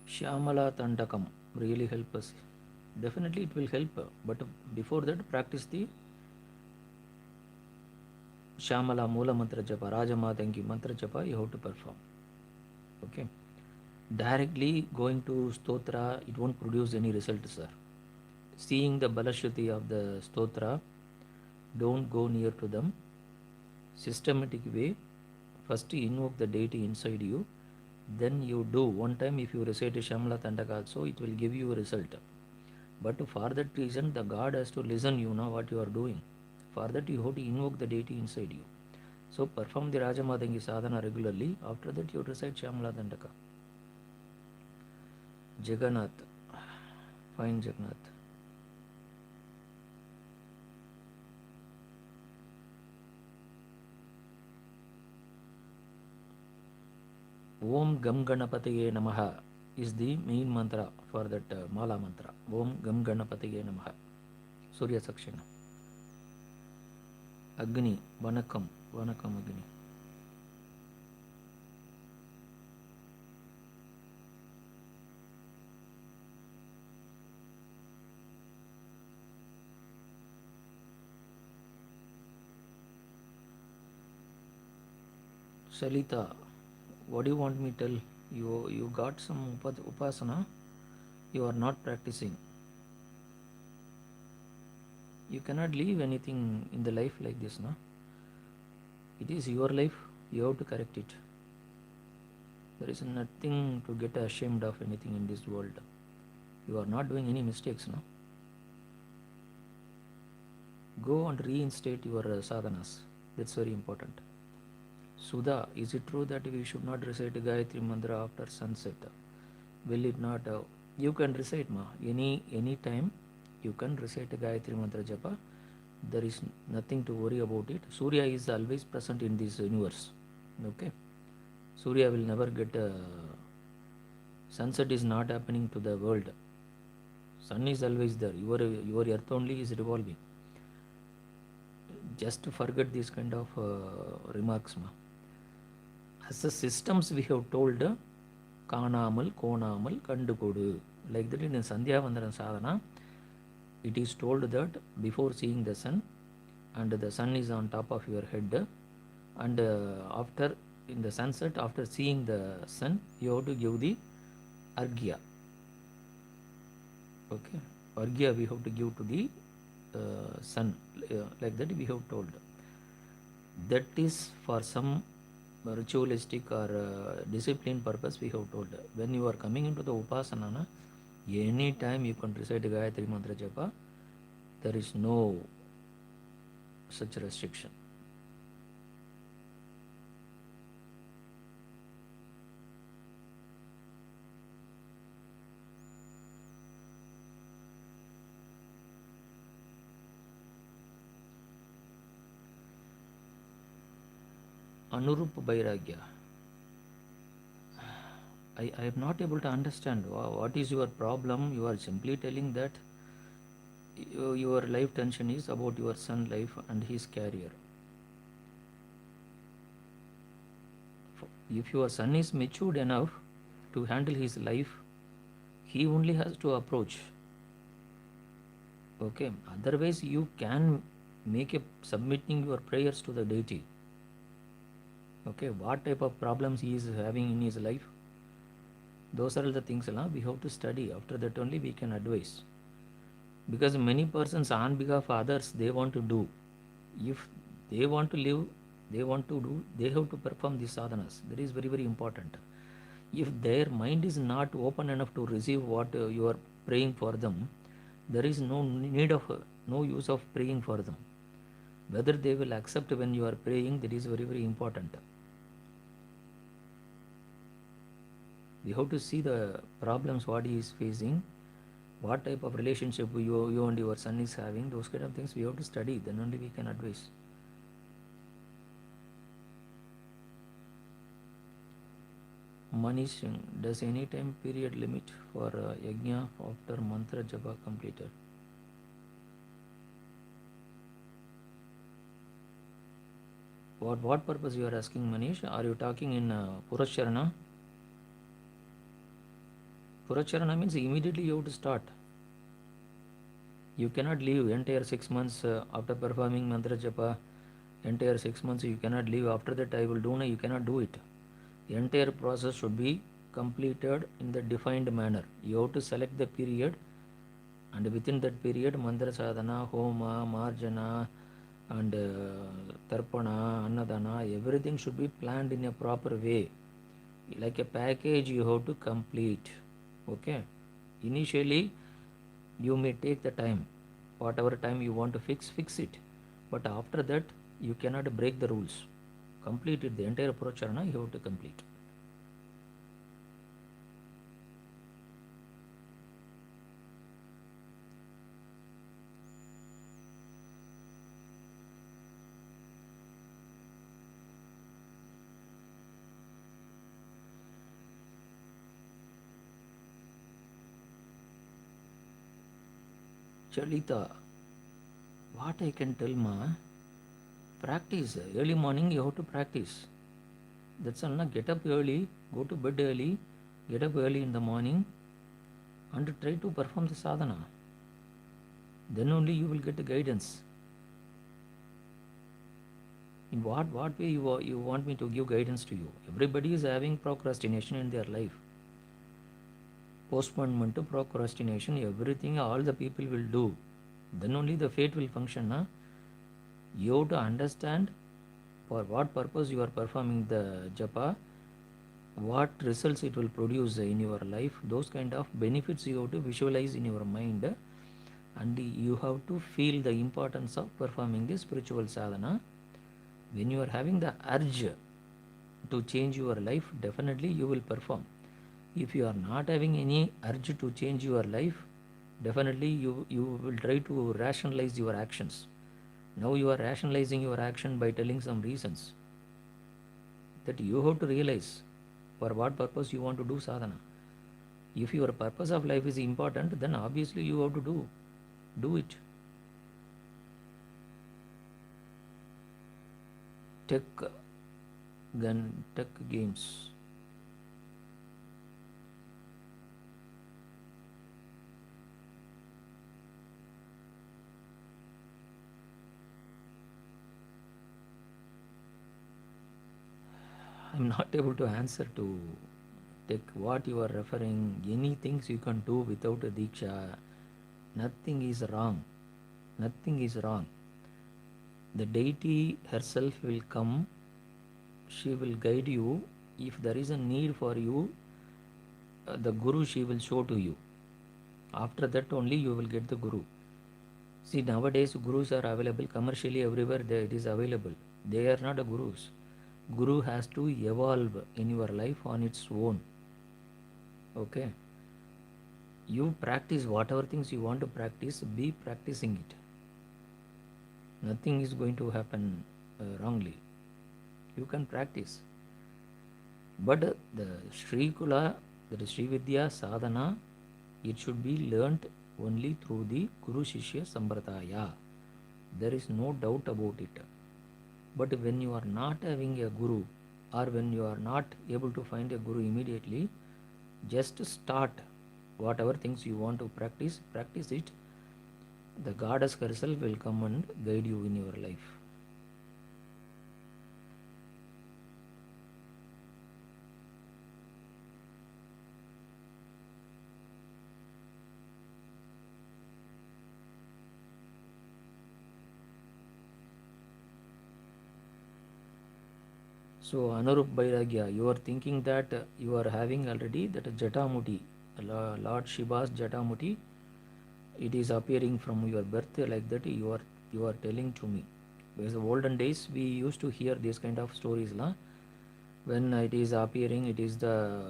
Shyamala Tandakam really help us. Definitely it will help, but before that practice the Shyamala Mula Mantra Japa, Rajamatangi Mantra Japa you have to perform. Okay, directly going to Stotra, it won't produce any result, sir. Seeing the Balashruti of the Stotra, don't go near to them. Systematic way, first invoke the deity inside you, then you do. One time if you recite Shyamala Tandaka also, it will give you a result. But for that reason, the God has to listen you know what you are doing. For that you have to invoke the deity inside you. So perform the Rajamatangi sadhana regularly. After that you recite Shyamala Dandaka. Jagannath. Fine, Jagannath. Om Gam Ganapataye Namaha is the main mantra for that Mala mantra. Om Gam Ganapataye Namaha. Surya Sakshana. Agni. Vanakam. Vanakam Agni. Salita. What do you want me to tell? You got some upasana. You are not practicing. You cannot leave anything in the life like this, no? It is your life. You have to correct it. There is nothing to get ashamed of anything in this world. You are not doing any mistakes, no? Go and reinstate your sadhanas. That's very important. Sudha, is it true that we should not recite Gayatri Mantra after sunset? Will it not? You can recite, ma. Any time you can recite Gayatri Mantra Japa. There is nothing to worry about it. Surya is always present in this universe. Okay? Surya will never get. Sunset is not happening to the world. Sun is always there. Your earth only is revolving. Just forget this kind of remarks, ma. As the systems we have told, Kanamal, Konamal, Kandukodu. Like that in Sandhya Vandana Sadhana, it is told that before seeing the sun, and the sun is on top of your head, and after in the sunset, after seeing the sun, you have to give the Arghya. Okay, Arghya we have to give to the sun, like that we have told. That is for some ritualistic or discipline purpose we have told. When you are coming into the upasana, any time you can recite Gayatri Mantra Japa, there is no such restriction. Anurup Bairagya. I am not able to understand what is your problem. You are simply telling that your life tension is about your son life and his career. If your son is matured enough to handle his life, he only has to approach. Okay, otherwise you can make a submitting your prayers to the deity. Okay, what type of problems he is having in his life, those are the things we have to study. After that only we can advise. Because many persons on behalf of others, they want to do. If they want to live, they want to do, they have to perform these sadhanas. That is very, very important. If their mind is not open enough to receive what you are praying for them, there is no need of, no use of praying for them. Whether they will accept when you are praying, that is very, very important. We have to see the problems what he is facing, what type of relationship you and your son is having, those kind of things we have to study, then only we can advise. Manish, does any time period limit for yajna after mantra japa completed? What purpose you are asking, Manish? Are you talking in Puracharana? Puracharana means immediately you have to start. You cannot leave entire 6 months after performing mantra japa. Entire 6 months you cannot leave. After that I will do. No, you cannot do it. The entire process should be completed in the defined manner. You have to select the period, and within that period mantra sadhana, homa, marjana, and tarpana, annadana, everything should be planned in a proper way. Like a package you have to complete. Okay, initially you may take the time, whatever time you want to fix it, but after that you cannot break the rules. Complete it, the entire pracharana you have to complete. Chalita, what I can tell ma, practice. Early morning you have to practice. That's all. Na, get up early, go to bed early, get up early in the morning, and try to perform the sadhana. Then only you will get the guidance. In what way you want me to give guidance to you? Everybody is having procrastination in their life. Postponement to procrastination, everything all the people will do. Then only the fate will function. Na? You have to understand for what purpose you are performing the japa, what results it will produce in your life, those kind of benefits you have to visualize in your mind, and you have to feel the importance of performing the spiritual sadhana. When you are having the urge to change your life, definitely you will perform. If you are not having any urge to change your life, definitely you will try to rationalize your actions. Now you are rationalizing your action by telling some reasons that you have to realize for what purpose you want to do sadhana. If your purpose of life is important, then obviously you have to do it. Tech tech games. I'm not able to answer to take what you are referring. Any things you can do without a diksha. Nothing is wrong. Nothing is wrong. The deity herself will come. She will guide you. If there is a need for you, the guru she will show to you. After that only you will get the guru. See, nowadays gurus are available commercially everywhere. It is available. They are not a gurus. Guru has to evolve in your life on its own. Okay, you practice whatever things you want to practice, be practicing it. Nothing is going to happen wrongly. You can practice, but the Sri Kula, that is Sri Vidya sadhana, it should be learnt only through the Guru Shishya Sambradaya. There is no doubt about it. But when you are not having a guru, or when you are not able to find a guru immediately, just start whatever things you want to practice it. The goddess herself will come and guide you in your life. So Anurup Bairagya, you are thinking that you are having already that Jatamuti, Lord Shiva's Jatamuti, it is appearing from your birth like that. You are telling to me. Because the olden days we used to hear these kind of stories, la. When it is appearing, it is the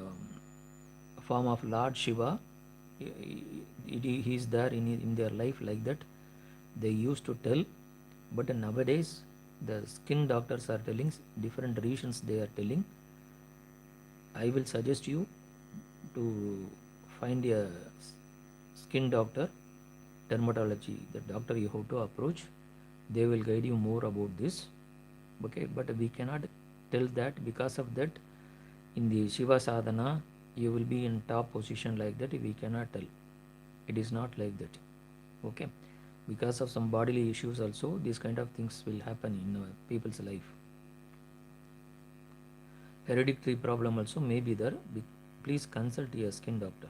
form of Lord Shiva. He is there in their life like that. They used to tell, but nowadays the skin doctors are telling different reasons. They are telling. I will suggest you to find a skin doctor, dermatology, the doctor you have to approach. They will guide you more about this. Okay, but we cannot tell that. Because of that, in the Shiva sadhana you will be in top position like that. We cannot tell. It is not like that. Okay, because of some bodily issues also, these kind of things will happen in people's life. Hereditary problem also may be there. Please consult your skin doctor.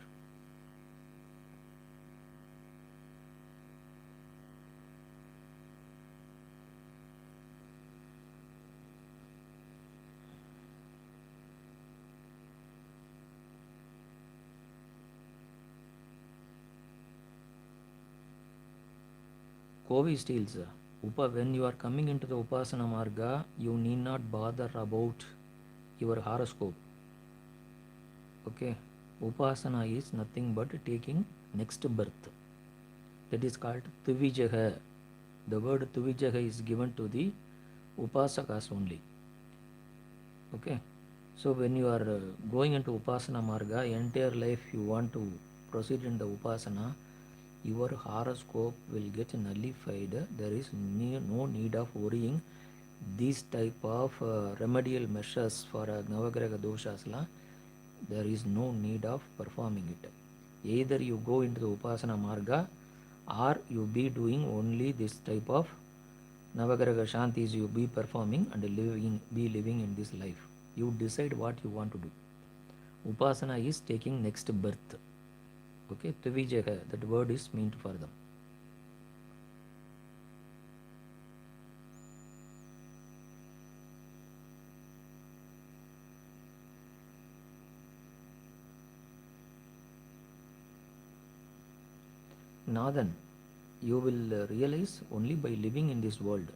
Kovi steals. When you are coming into the Upasana Marga, you need not bother about your horoscope. Okay, Upasana is nothing but taking next birth. That is called Tuvijaha. The word Tuvijaha is given to the Upasakas only. Okay, so when you are going into Upasana Marga, entire life you want to proceed in the Upasana, your horoscope will get nullified. There is no need of worrying these type of remedial measures for Navagraha doshas. There is no need of performing it. Either you go into the Upasana Marga or you be doing only this type of Navagraha Shantis you be performing and be living in this life. You decide what you want to do. Upasana is taking next birth. Okay, Tvijaha, that word is meant for them. Nathan, you will realize only by living in this world.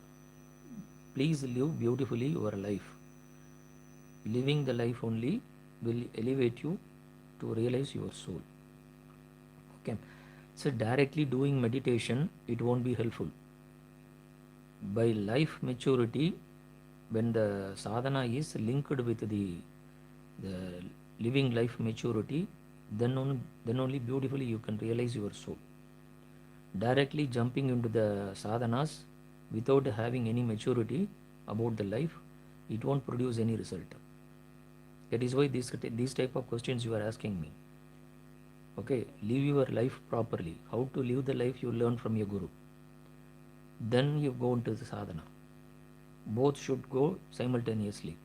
Please live beautifully your life. Living the life only will elevate you to realize your soul. Okay, so directly doing meditation, it won't be helpful. By life maturity, when the sadhana is linked with the living life maturity, then only beautifully you can realize your soul. Directly jumping into the sadhanas without having any maturity about the life, it won't produce any result. That is why these type of questions you are asking me. Okay, live your life properly. How to live the life you learn from your guru. Then you go into the sadhana. Both should go simultaneously.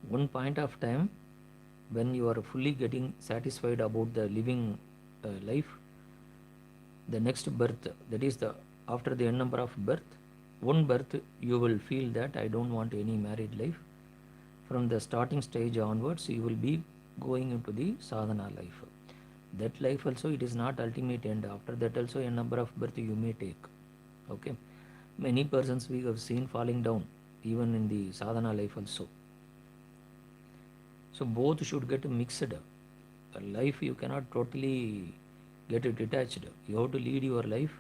One point of time, when you are fully getting satisfied about the living life, the next birth, that is the after the n number of birth, one birth you will feel that I don't want any married life. From the starting stage onwards, you will be going into the sadhana life. That life also, it is not ultimate end. After that also a number of birth you may take. Okay, many persons we have seen falling down even in the sadhana life also. So both should get mixed. Life you cannot totally get it detached. You have to lead your life.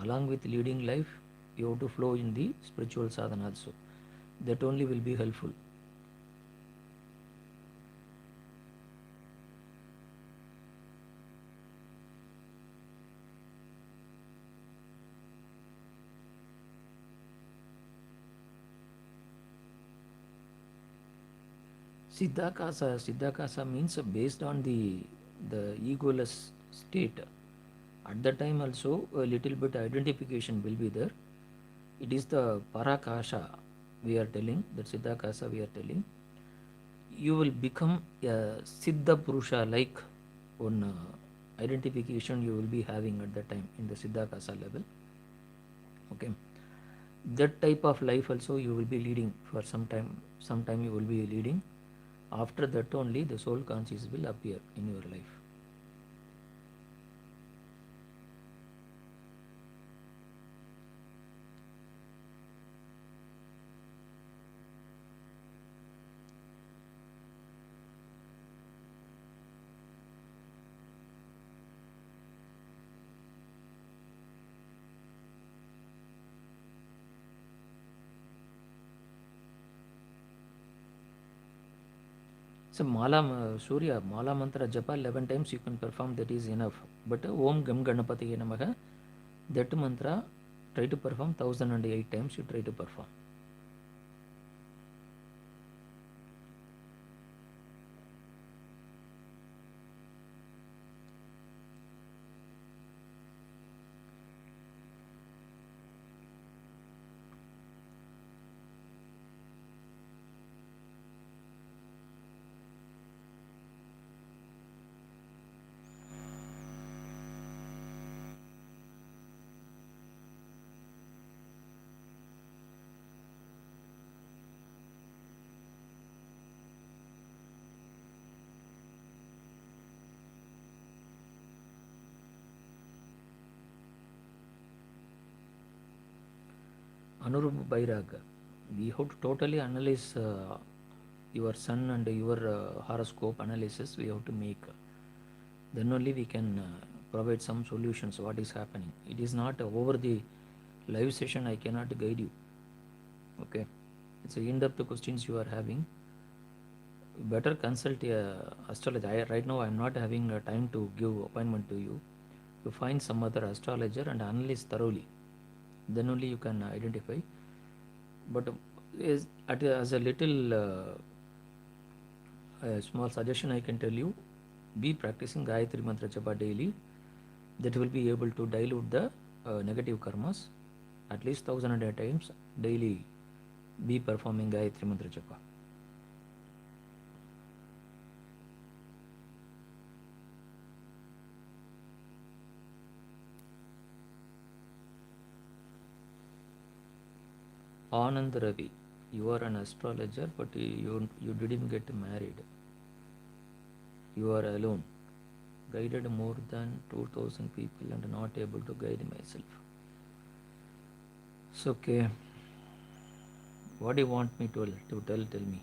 Along with leading life, you have to flow in the spiritual sadhana also. That only will be helpful. Siddhakasa means based on the egoless state. At that time also a little bit identification will be there. It is the Parakasha we are telling, that Siddhakasa we are telling. You will become a Siddha Purusha like one identification you will be having at that time in the Siddhakasa level. Okay. That type of life also you will be leading for some time you will be leading. After that only the soul consciousness will appear in your life. So Surya, Mala mantra japa 11 times you can perform, that is enough. But Om Gam Ganapati Namaha, that mantra try to perform 1008 times, you try to perform. Anurup Bairag, we have to totally analyze your sun and your horoscope analysis we have to make. Then only we can provide some solutions what is happening. It is not over the live session I cannot guide you. Okay, it's a in-depth questions you are having. Better consult astrology. Right now I am not having time to give appointment to you. You find some other astrologer and analyze thoroughly. Then only you can identify. But as a little small suggestion I can tell you, be practicing Gayatri Mantra Japa daily. That will be able to dilute the negative karmas. At least 1,000 times daily be performing Gayatri Mantra Japa. Anand Ravi, you are an astrologer, but you didn't get married. You are alone. Guided more than 2,000 people and not able to guide myself. It's okay. What do you want me to tell? Tell me.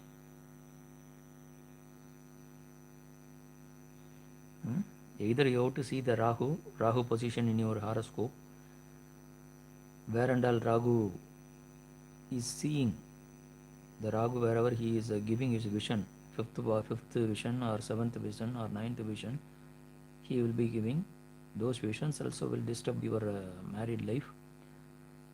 Either you have to see the Rahu position in your horoscope, where and all Rahu is seeing. The Rahu, wherever he is giving his vision, fifth vision or seventh vision or ninth vision, he will be giving. Those visions also will disturb your married life.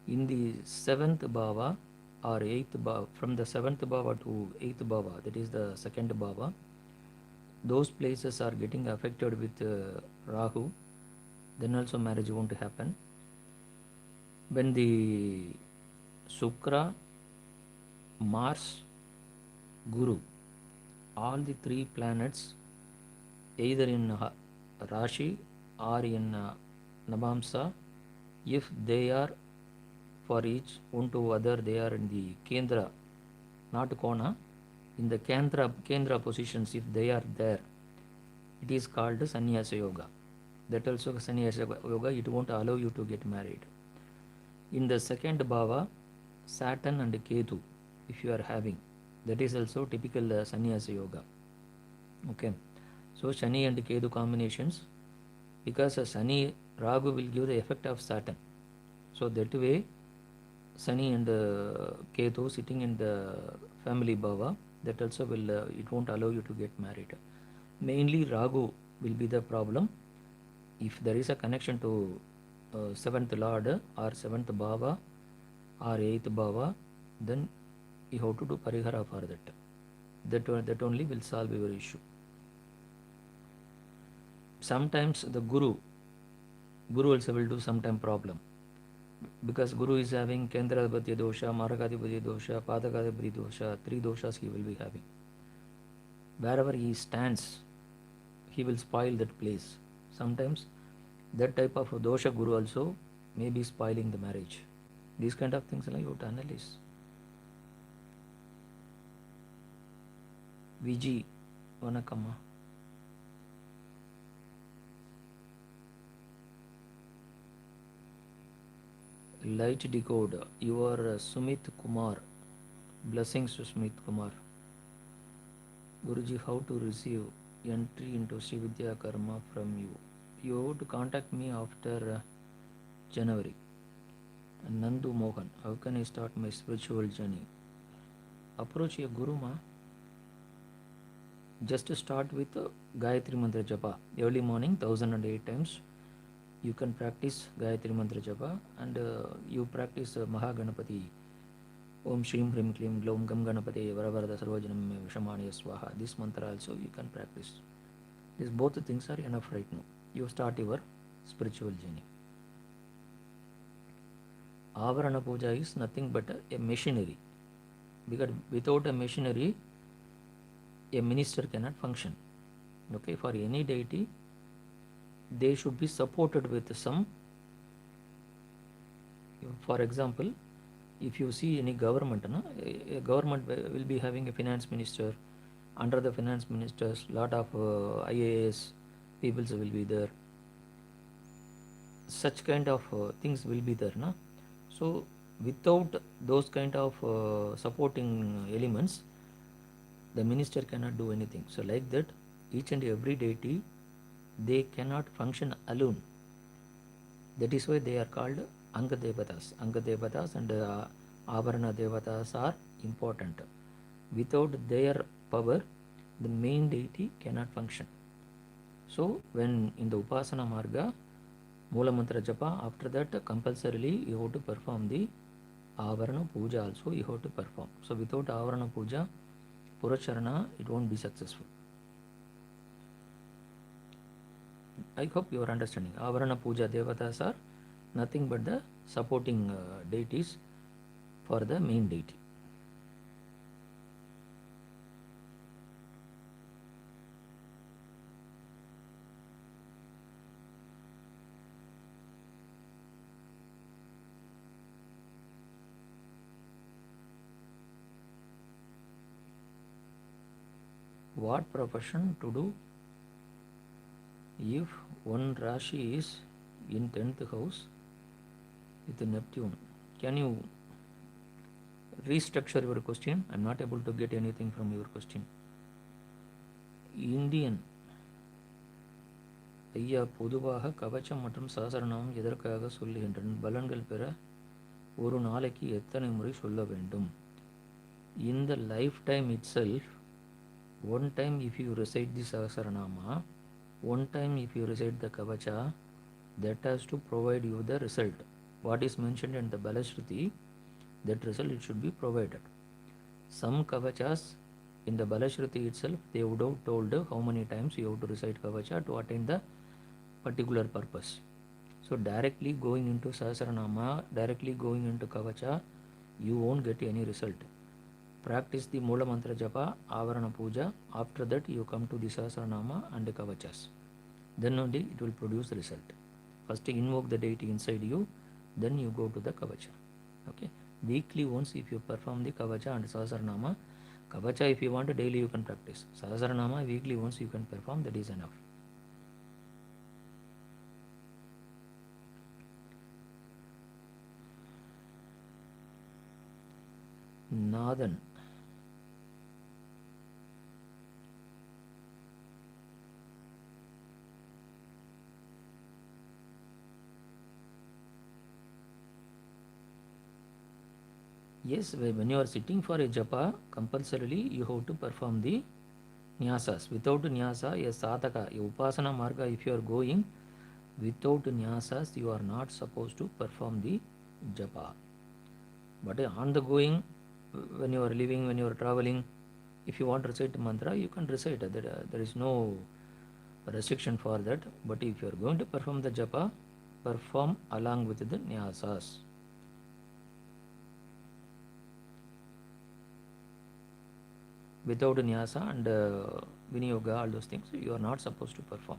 In the seventh bhava or eighth bhava, from the seventh bhava to eighth bhava, that is the second bhava, those places are getting affected with Rahu, then also marriage won't happen. When the Shukra, Mars, Guru, all the three planets, either in Rashi or in Navamsa, if they are for each one to other, they are in the Kendra, not Kona, in the Kendra positions, if they are there, it is called Sannyasa Yoga. That also Sannyasa Yoga, it won't allow you to get married. In the second bhava, Saturn and Ketu, if you are having, that is also typical Sannyasa Yoga. Okay, so Shani and Ketu combinations, because Shani Ragu will give the effect of Saturn. So that way, Shani and Ketu sitting in the family bhava, that also will it won't allow you to get married. Mainly Ragu will be the problem. If there is a connection to seventh lord or seventh bhava or eighth bhava, then you have to do parihara for that. That only will solve your issue. Sometimes the Guru also will do sometime problem, because Guru is having Kendradipati dosha, Marakadipati dosha, Padakadipati dosha, three doshas he will be having. Wherever he stands, he will spoil that place. Sometimes that type of dosha Guru also may be spoiling the marriage. These kind of things you have to analyze. Viji, Vanakama. Light decoder. You are Sumit Kumar. Blessings to Sumit Kumar. Guruji, how to receive entry into Sri Vidya Karma from you? You have to contact me after January. Nandu Mohan, how can I start my spiritual journey? Approach your Guru Ma. Just start with Gayatri Mantra Japa. Early morning, 1,008 times. You can practice Gayatri Mantra Japa, and you practice Mahaganapati. Om Shrim Hrim Klim Glom Gam Ganapati Varavarada Sarvajanam Vishamani Swaha. This mantra also you can practice. These both things are enough right now. You start your spiritual journey. Avarana Puja is nothing but a machinery. Because without a machinery, a minister cannot function. Okay, for any deity, they should be supported with some. For example, if you see any government, a government will be having a finance minister. Under the finance ministers, lot of IAS peoples will be there. Such kind of things will be there, na? So without those kind of supporting elements, the minister cannot do anything. So like that, each and every deity, they cannot function alone. That is why they are called Anga Devatas. Anga Devatas and Avarana Devatas are important. Without their power, the main deity cannot function. So when in the Upasana Marga, Moola Mantra Japa. After that, compulsorily you have to perform the Avarana Puja also you have to perform. So without Avarana Puja, Puracharana, it won't be successful. I hope you are understanding. Avarana Puja Devatas are nothing but the supporting deities for the main deity. What profession to do if one Rashi is in 10th house with Neptune? Can you restructure your question? I'm not able to get anything from your question. Indian ஐயா பொதுவாக கவச்சம் மற்றும் சகசரநாமம் எதற்காக சொல்லுகின்றன? பலன்கள் பெற ஒரு நாளைக்கு எத்தனை முறை சொல்ல வேண்டும்? In the lifetime itself, one time if you recite the Sahasranama, one time if you recite the Kavacha, that has to provide you the result. What is mentioned in the Balashruti, that result it should be provided. Some Kavachas in the Balashruti itself, they would have told how many times you have to recite Kavacha to attain the particular purpose. So directly going into Sahasranama, directly going into Kavacha, you won't get any result. Practice the Moola Mantra Japa, Avarana Puja. After that, you come to the Sahasranama and the Kavachas. Then only it will produce result. First, invoke the deity inside you, then you go to the Kavacha. Okay. Weekly once, if you perform the Kavacha and Sahasranama, Kavacha if you want daily you can practice. Sahasranama weekly once you can perform, that is enough. Nathan. Yes, when you are sitting for a japa, compulsorily you have to perform the nyasas. Without nyasa, a sadhaka, a upasana marga, if you are going, without nyasas, you are not supposed to perform the japa. But on the going, when you are living, when you are traveling, if you want to recite mantra, you can recite. There is no restriction for that. But if you are going to perform the japa, perform along with the nyasas. Without nyasa and vinyoga, all those things, you are not supposed to perform.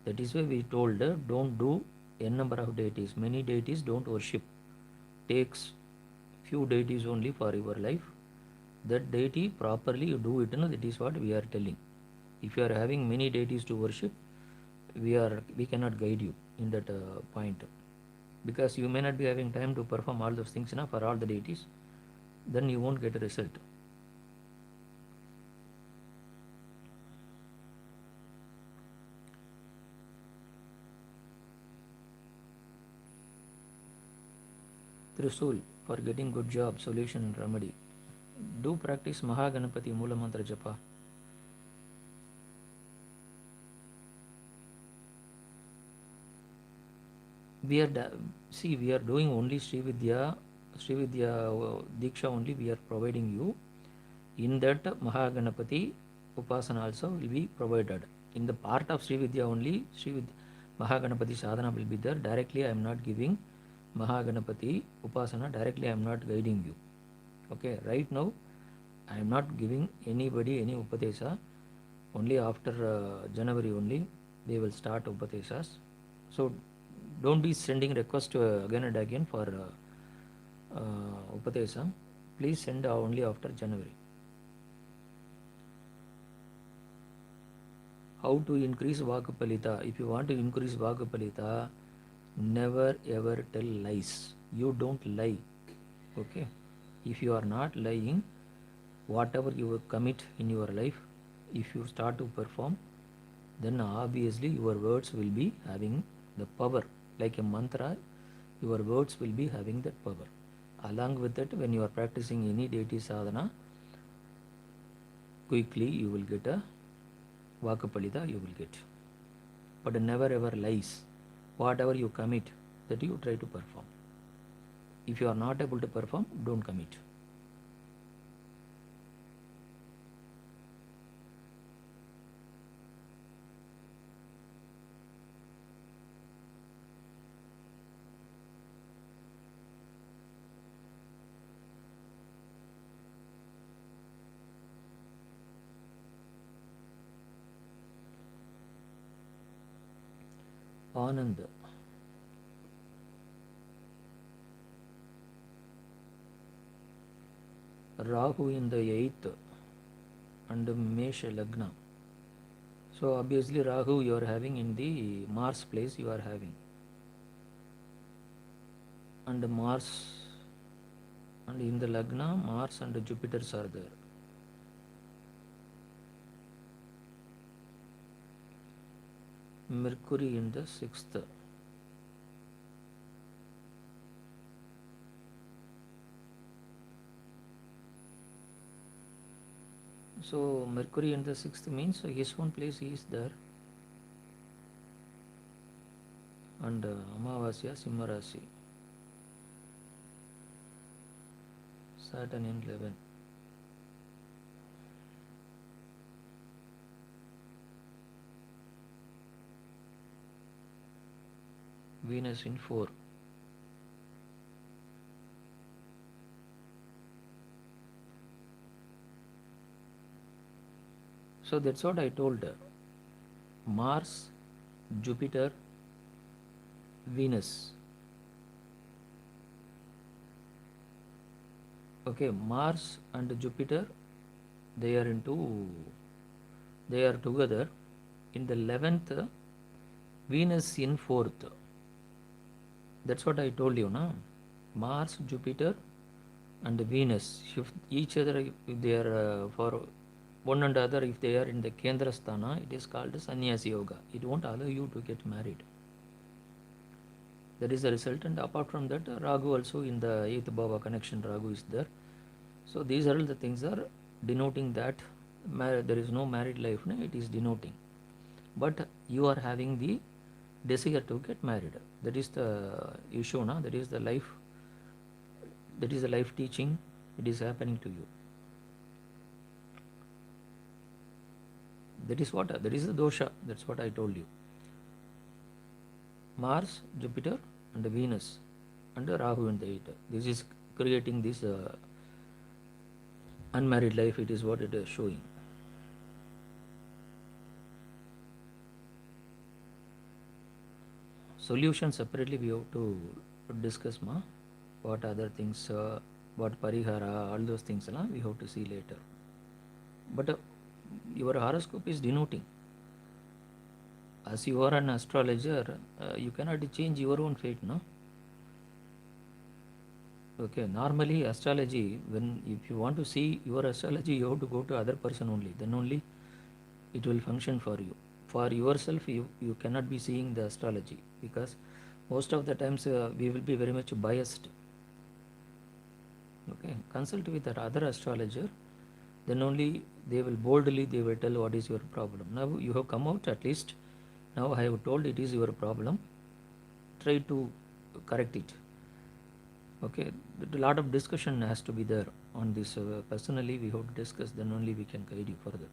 That is why we told don't do n number of deities. Many deities don't worship. Takes few deities only for your life. That deity properly you do it. That is what we are telling. If you are having many deities to worship, we cannot guide you in that point, because you may not be having time to perform all those things for all the deities. Then you won't get a result. Trisul, for getting good job, solution and remedy. Do practice Mahaganapati Moola Mantra Japa. We are doing only Srividya Diksha only we are providing you. In that Mahaganapati Upasana also will be provided. In the part of Srividya only, Mahaganapati Sadhana will be there. Directly I am not giving Mahaganapati Upasana, directly I am not guiding you. Okay, right now I am not giving anybody any Upadesa. Only after January only they will start Upadesas. So don't be sending request again and again for Upadesa. Please send only after January. How to increase Vakapalita? If you want to increase Vakapalita, never ever tell lies. You don't lie. Okay. If you are not lying, whatever you commit in your life, if you start to perform, then obviously your words will be having the power. Like a mantra, your words will be having that power. Along with that, when you are practicing any deity sadhana, quickly you will get a Vakapalita, you will get. But never ever lies. whatever you commit, that you try to perform. If you are not able to perform, don't commit. Anand, Rahu in the 8th and Mesha Lagna. So obviously Rahu you are having in the Mars place, you are having, and Mars, and in the Lagna Mars and Jupiters are there. Mercury in the 6th. So Mercury in the 6th means his own place he is there. And Amavasya Simha Rasi, Saturn in 11. Venus in 4. So that's what I told her. Mars, Jupiter, Venus. Okay, Mars and Jupiter, they are together. In the 11th, Venus in 4th. That's what I told you, na? Mars, Jupiter, and Venus shift each other if they are for one and other. If they are in the Kendra Sthana, it is called Sannyasi Yoga. It won't allow you to get married. That is the result. And apart from that, Ragu also in the 8th Bhava connection, Ragu is there. So these are all the things are denoting that there is no married life. No? It is denoting. But you are having the desire to get married. That is the issue. Na? That is the life. That is the life teaching. It is happening to you. That is what. That is the dosha. That's what I told you. Mars, Jupiter, and Venus, and Rahu in the 8th. This is creating this unmarried life. It is what it is showing. Solution separately we have to discuss, ma. What other things, what parihara, all those things, na, we have to see later. But your horoscope is denoting. As you are an astrologer, you cannot change your own fate, no? Okay, normally astrology, when if you want to see your astrology, you have to go to other person only. Then only it will function for you. For yourself, you cannot be seeing the astrology because most of the times we will be very much biased. Okay, consult with that other astrologer, then only they will tell what is your problem. Now you have come out at least. Now I have told it is your problem. Try to correct it. Okay, a lot of discussion has to be there on this. Personally, we have to discuss. Then only we can guide you further.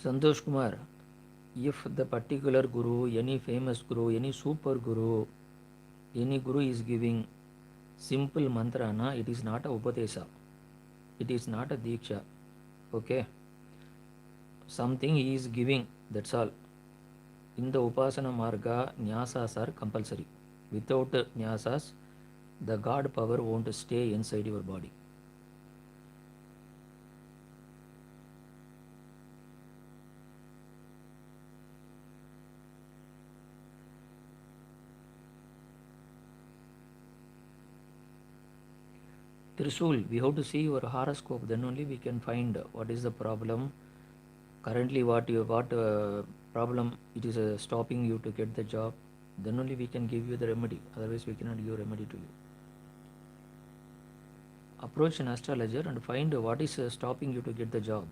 Santosh Kumar, if the particular guru, any famous guru, any super guru, any guru is giving simple mantra, na, it is not a upadesha. It is not a diksha. Okay. Something he is giving, that's all. In the Upasana Marga, Nyasas are compulsory. Without Nyasas, the God power won't stay inside your body. Trisul, we have to see your horoscope, then only we can find what is the problem. Currently, what problem it is stopping you to get the job. Then only we can give you the remedy. Otherwise, we cannot give remedy to you. approach an astrologer and find what is stopping you to get the job.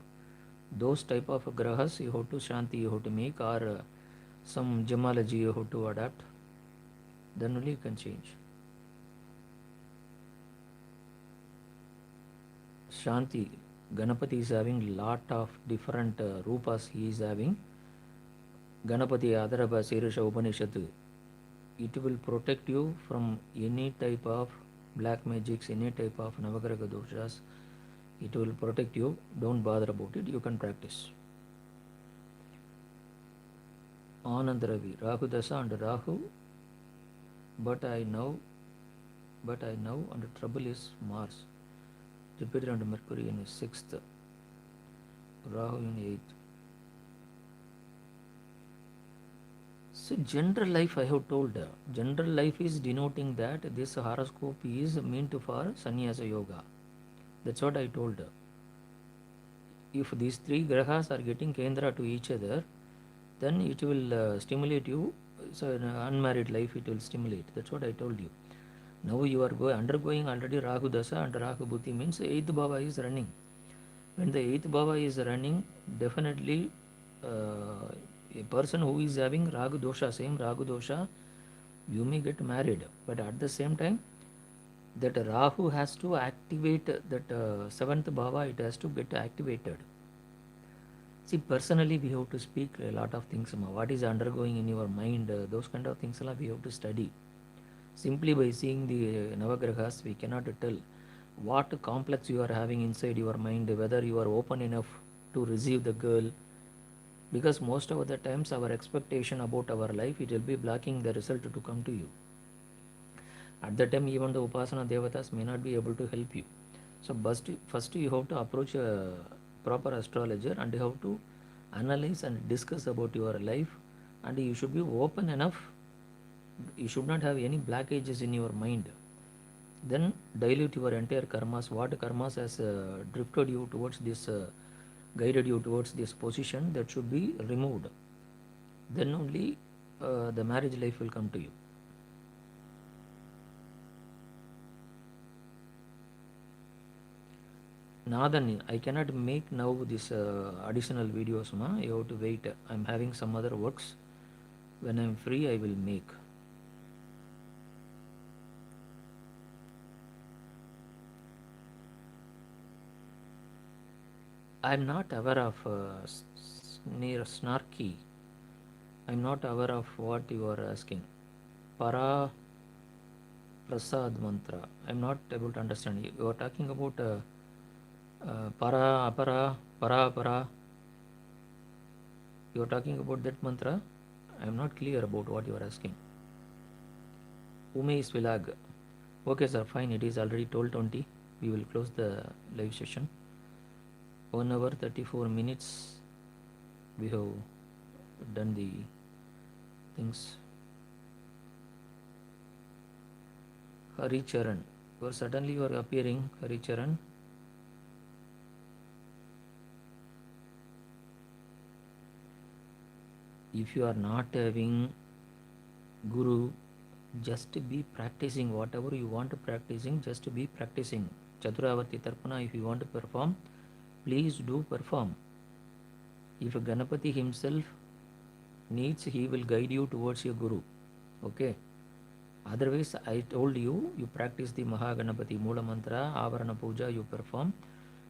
Those type of grahas you have to shanti you have to make, or some gemology you have to adapt. Then only you can change. Shanti, Ganapati is having lot of different rupas he is having. Ganapati Adarabha Sirisha Upanishad. It will protect you from any type of black magics, any type of Navagraha doshas. It will protect you. Don't bother about it. You can practice. Anand Ravi, Rahu Dasa and Rahu, but I know, and the trouble is Mars. Jupiter and Mercury in 6th, Rahu in 8th. So general life I have told. General life is denoting that this horoscope is meant for sannyasa yoga. That's what I told. If these three grahas are getting kendra to each other, then it will stimulate you. So in unmarried life it will stimulate. That's what I told you. Now you are undergoing already Rahu Dasa and Rahu Bhuti, means 8th Bhava is running. When the 8th Bhava is running, definitely a person who is having Ragu Dosha, same Ragu Dosha, you may get married. But at the same time, that Rahu has to activate that 7th Bhava, it has to get activated. See, personally, we have to speak a lot of things. What is undergoing in your mind, those kind of things we have to study. Simply by seeing the Navagrahas, we cannot tell what complex you are having inside your mind, whether you are open enough to receive the girl. Because most of the times our expectation about our life, it will be blocking the result to come to you. At that time, even the Upasana Devatas may not be able to help you. So first you have to approach a proper astrologer and you have to analyze and discuss about your life, and you should be open enough. You should not have any blockages in your mind. Then dilute your entire karmas. What karmas has drifted you towards this, guided you towards this position, that should be removed. Then only the marriage life will come to you. Nadan, I cannot make now this additional videos, ma. You have to wait. I'm having some other works. When I'm free, I will make. I'm not aware of snarky. I'm not aware of what you are asking. Para Prasad mantra. I'm not able to understand. You are talking about para, apara, para. You are talking about that mantra. I'm not clear about what you are asking. Umesh Vilag. Okay, sir, fine. It is already 12:20. We will close the live session. 1 hour 34 minutes. We have done the things. Hari Charan. Suddenly you are appearing, Hari Charan. If you are not having Guru, just be practicing whatever you want to practicing, just be practicing. Chaturavati Tarpana, if you want to perform, please do perform. If Ganapati himself needs, he will guide you towards your Guru. Okay. Otherwise, I told you, you practice the Mahaganapati Mula Mantra, Avarana Puja, you perform.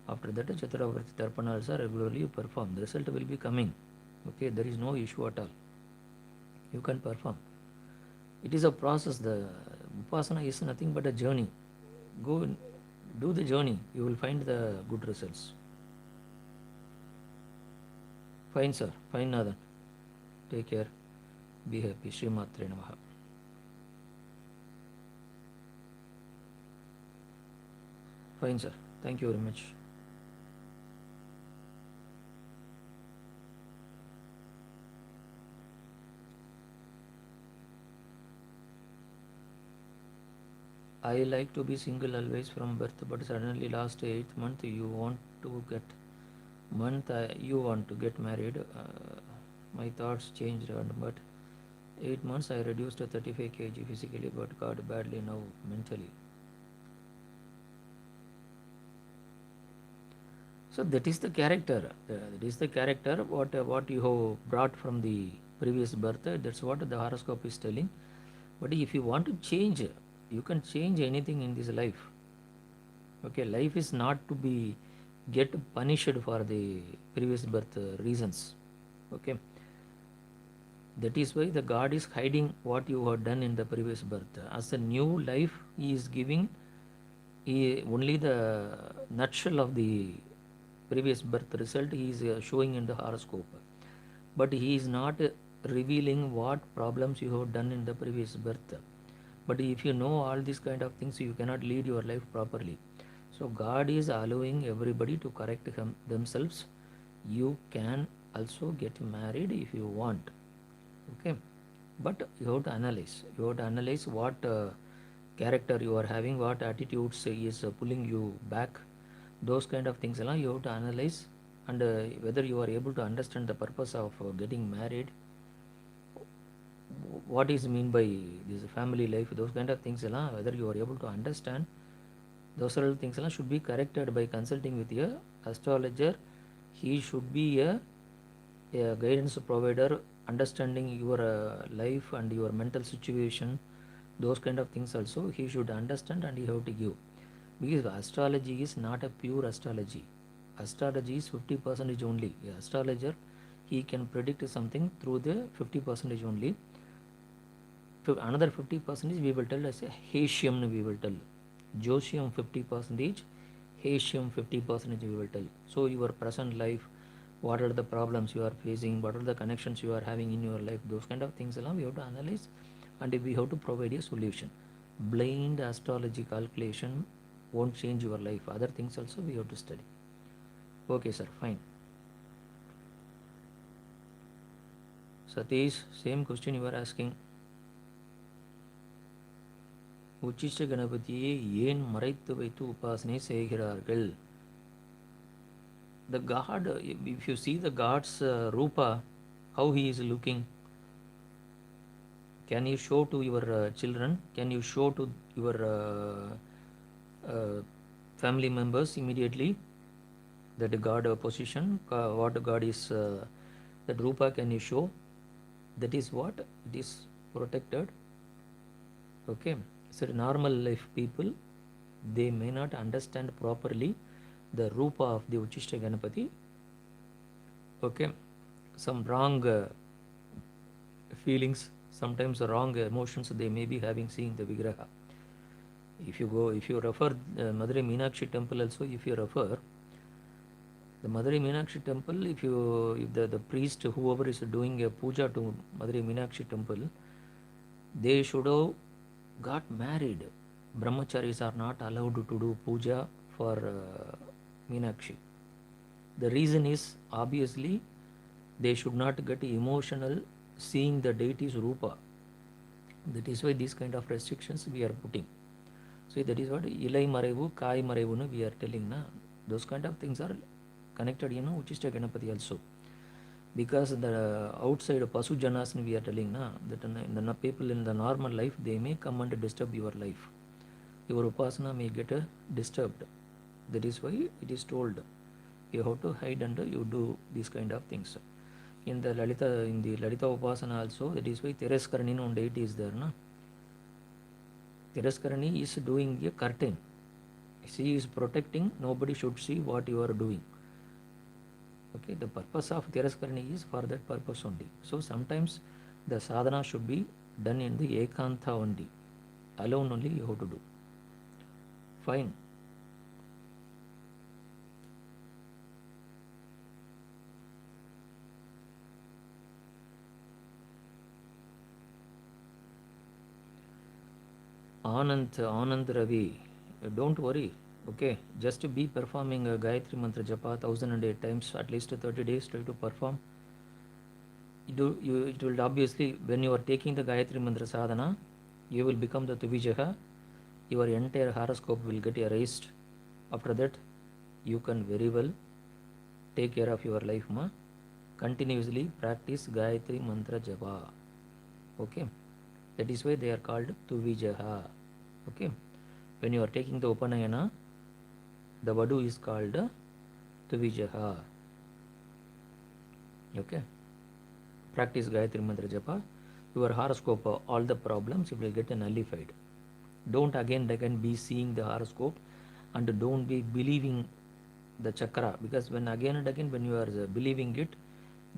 After that, Chaturavati Tarpana also regularly you perform. The result will be coming. Okay, there is no issue at all. You can perform. It is a process. The Upasana is nothing but a journey. Go do the journey. You will find the good results. Fine, sir. Fine, Nathan. Take care. Be happy. Shri Matre Namaha. Fine, sir. Thank you very much. I like to be single always from birth, but suddenly last 8th month you want to get you want to get married. My thoughts changed, but 8 months I reduced to 35 kg physically, but got badly now mentally. So that is the character. That is the character what you have brought from the previous birth. That's what the horoscope is telling. But if you want to change, you can change anything in this life. Okay, life is not to be get punished for the previous birth reasons. Okay, that is why the God is hiding what you have done in the previous birth. As a new life, He is giving only the nutshell of the previous birth result. He is showing in the horoscope, but He is not revealing what problems you have done in the previous birth. But if you know all these kind of things, you cannot lead your life properly. So God is allowing everybody to correct themselves. You can also get married if you want. Okay, but you have to analyze. You have to analyze what character you are having, what attitudes is pulling you back. Those kind of things, you have to analyze, and whether you are able to understand the purpose of getting married, what is mean by this family life, those kind of things, whether you are able to understand, those are things should be corrected by consulting with a astrologer. He should be a guidance provider, understanding your life and your mental situation. Those kind of things also he should understand, and he have to give, because astrology is not a pure astrology. Astrology is 50 percentage only. A astrologer, he can predict something through the 50 percentage only. Another 50 percentage we will tell as a Hasium, we will tell Josium 50 percentage, Hasium 50 percentage we will tell. So your present life, what are the problems you are facing, what are the connections you are having in your life, those kind of things we have to analyze, and we have to provide a solution. Blind astrology calculation won't change your life. Other things also we have to study. Okay, sir, fine. Satish, same question you are asking. Uchchhishta கணபதியை ஏன் மறைத்து வைத்து உபாசனை செய்கிறார்கள்? The god, if you see the god's rupa, how he is looking, can you show to your children? Can you show to your family members immediately that god position, what god is, that rupa can you show? That is what it is protected. Okay, so normal life people, they may not understand properly the rupa of the Uchishta Ganapati. Okay, some wrong feelings, sometimes wrong emotions they may be having seeing the Vigraha. If you refer Madurai Meenakshi temple also, if you refer the Madurai Meenakshi temple, if the priest, whoever is doing a puja to Madurai Meenakshi temple, they should have got married. Brahmacharis are not allowed to do puja for Meenakshi. The reason is obviously they should not get emotional seeing the deity's rupa. That is why these kind of restrictions we are putting. So that is what Ilai Marevu, Kai Marevu we are telling. Those kind of things are connected, Uchishta Ganapati also. Because the outside Pasu Janas we are telling that in the people in the normal life, they may come and disturb your life. Your upasana may get disturbed. That is why it is told you have to hide and you do these kind of things. In the Lalita Upasana also, that is why Teraskarani on deity is there. Teraskarani is doing a curtain. She is protecting, nobody should see what you are doing. Okay, the purpose of Teraskarani is for that purpose only. So sometimes the sadhana should be done in the Ekantha only. Alone only you have to do. Fine. Anand Ravi, don't worry. Okay, just be performing a Gayatri Mantra Japa 1008 times, at least 30 days, try to perform. It will obviously, when you are taking the Gayatri Mantra Sadhana, you will become the Tuvijaha, your entire horoscope will get erased. After that, you can very well take care of your life. Continuously practice Gayatri Mantra Japa. Okay, that is why they are called Tuvijaha. Okay, when you are taking the Upanayana, the Vadu is called Tvijaha. Okay. Practice Gayatri Mantra Japa. Your horoscope, all the problems, you will get nullified. Don't again and again be seeing the horoscope, and don't be believing the chakra, because when again and again when you are believing it,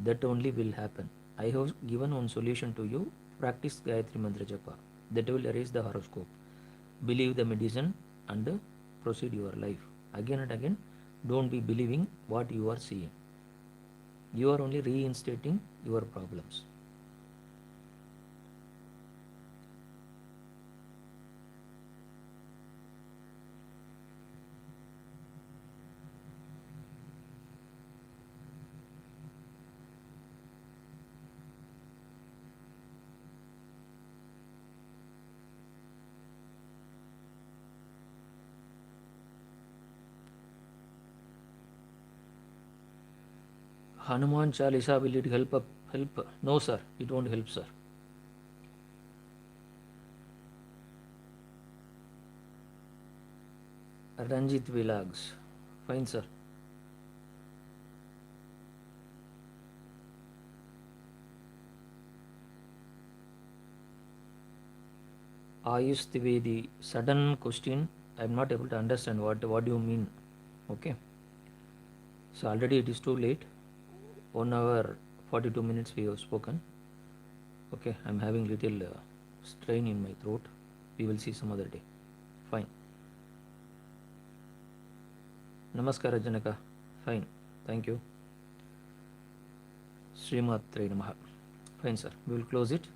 that only will happen. I have given one solution to you. Practice Gayatri Mantra Japa. That will erase the horoscope. Believe the medicine and proceed your life. Again and again, don't be believing what you are seeing. You are only reinstating your problems. Hanuman Chalisa, will it help up? Help? No, sir. It won't help, sir. Ranjit Vilags. Fine, sir. Ayush Trivedi. Sudden question. I am not able to understand what do you mean. Okay. So already it is too late. 1 hour 42 minutes we have spoken. Okay. I am having little strain in my throat. We will see some other day. Fine. Namaskara Janaka. Fine. Thank you. Srimatre Namaha. Fine, sir. We will close it.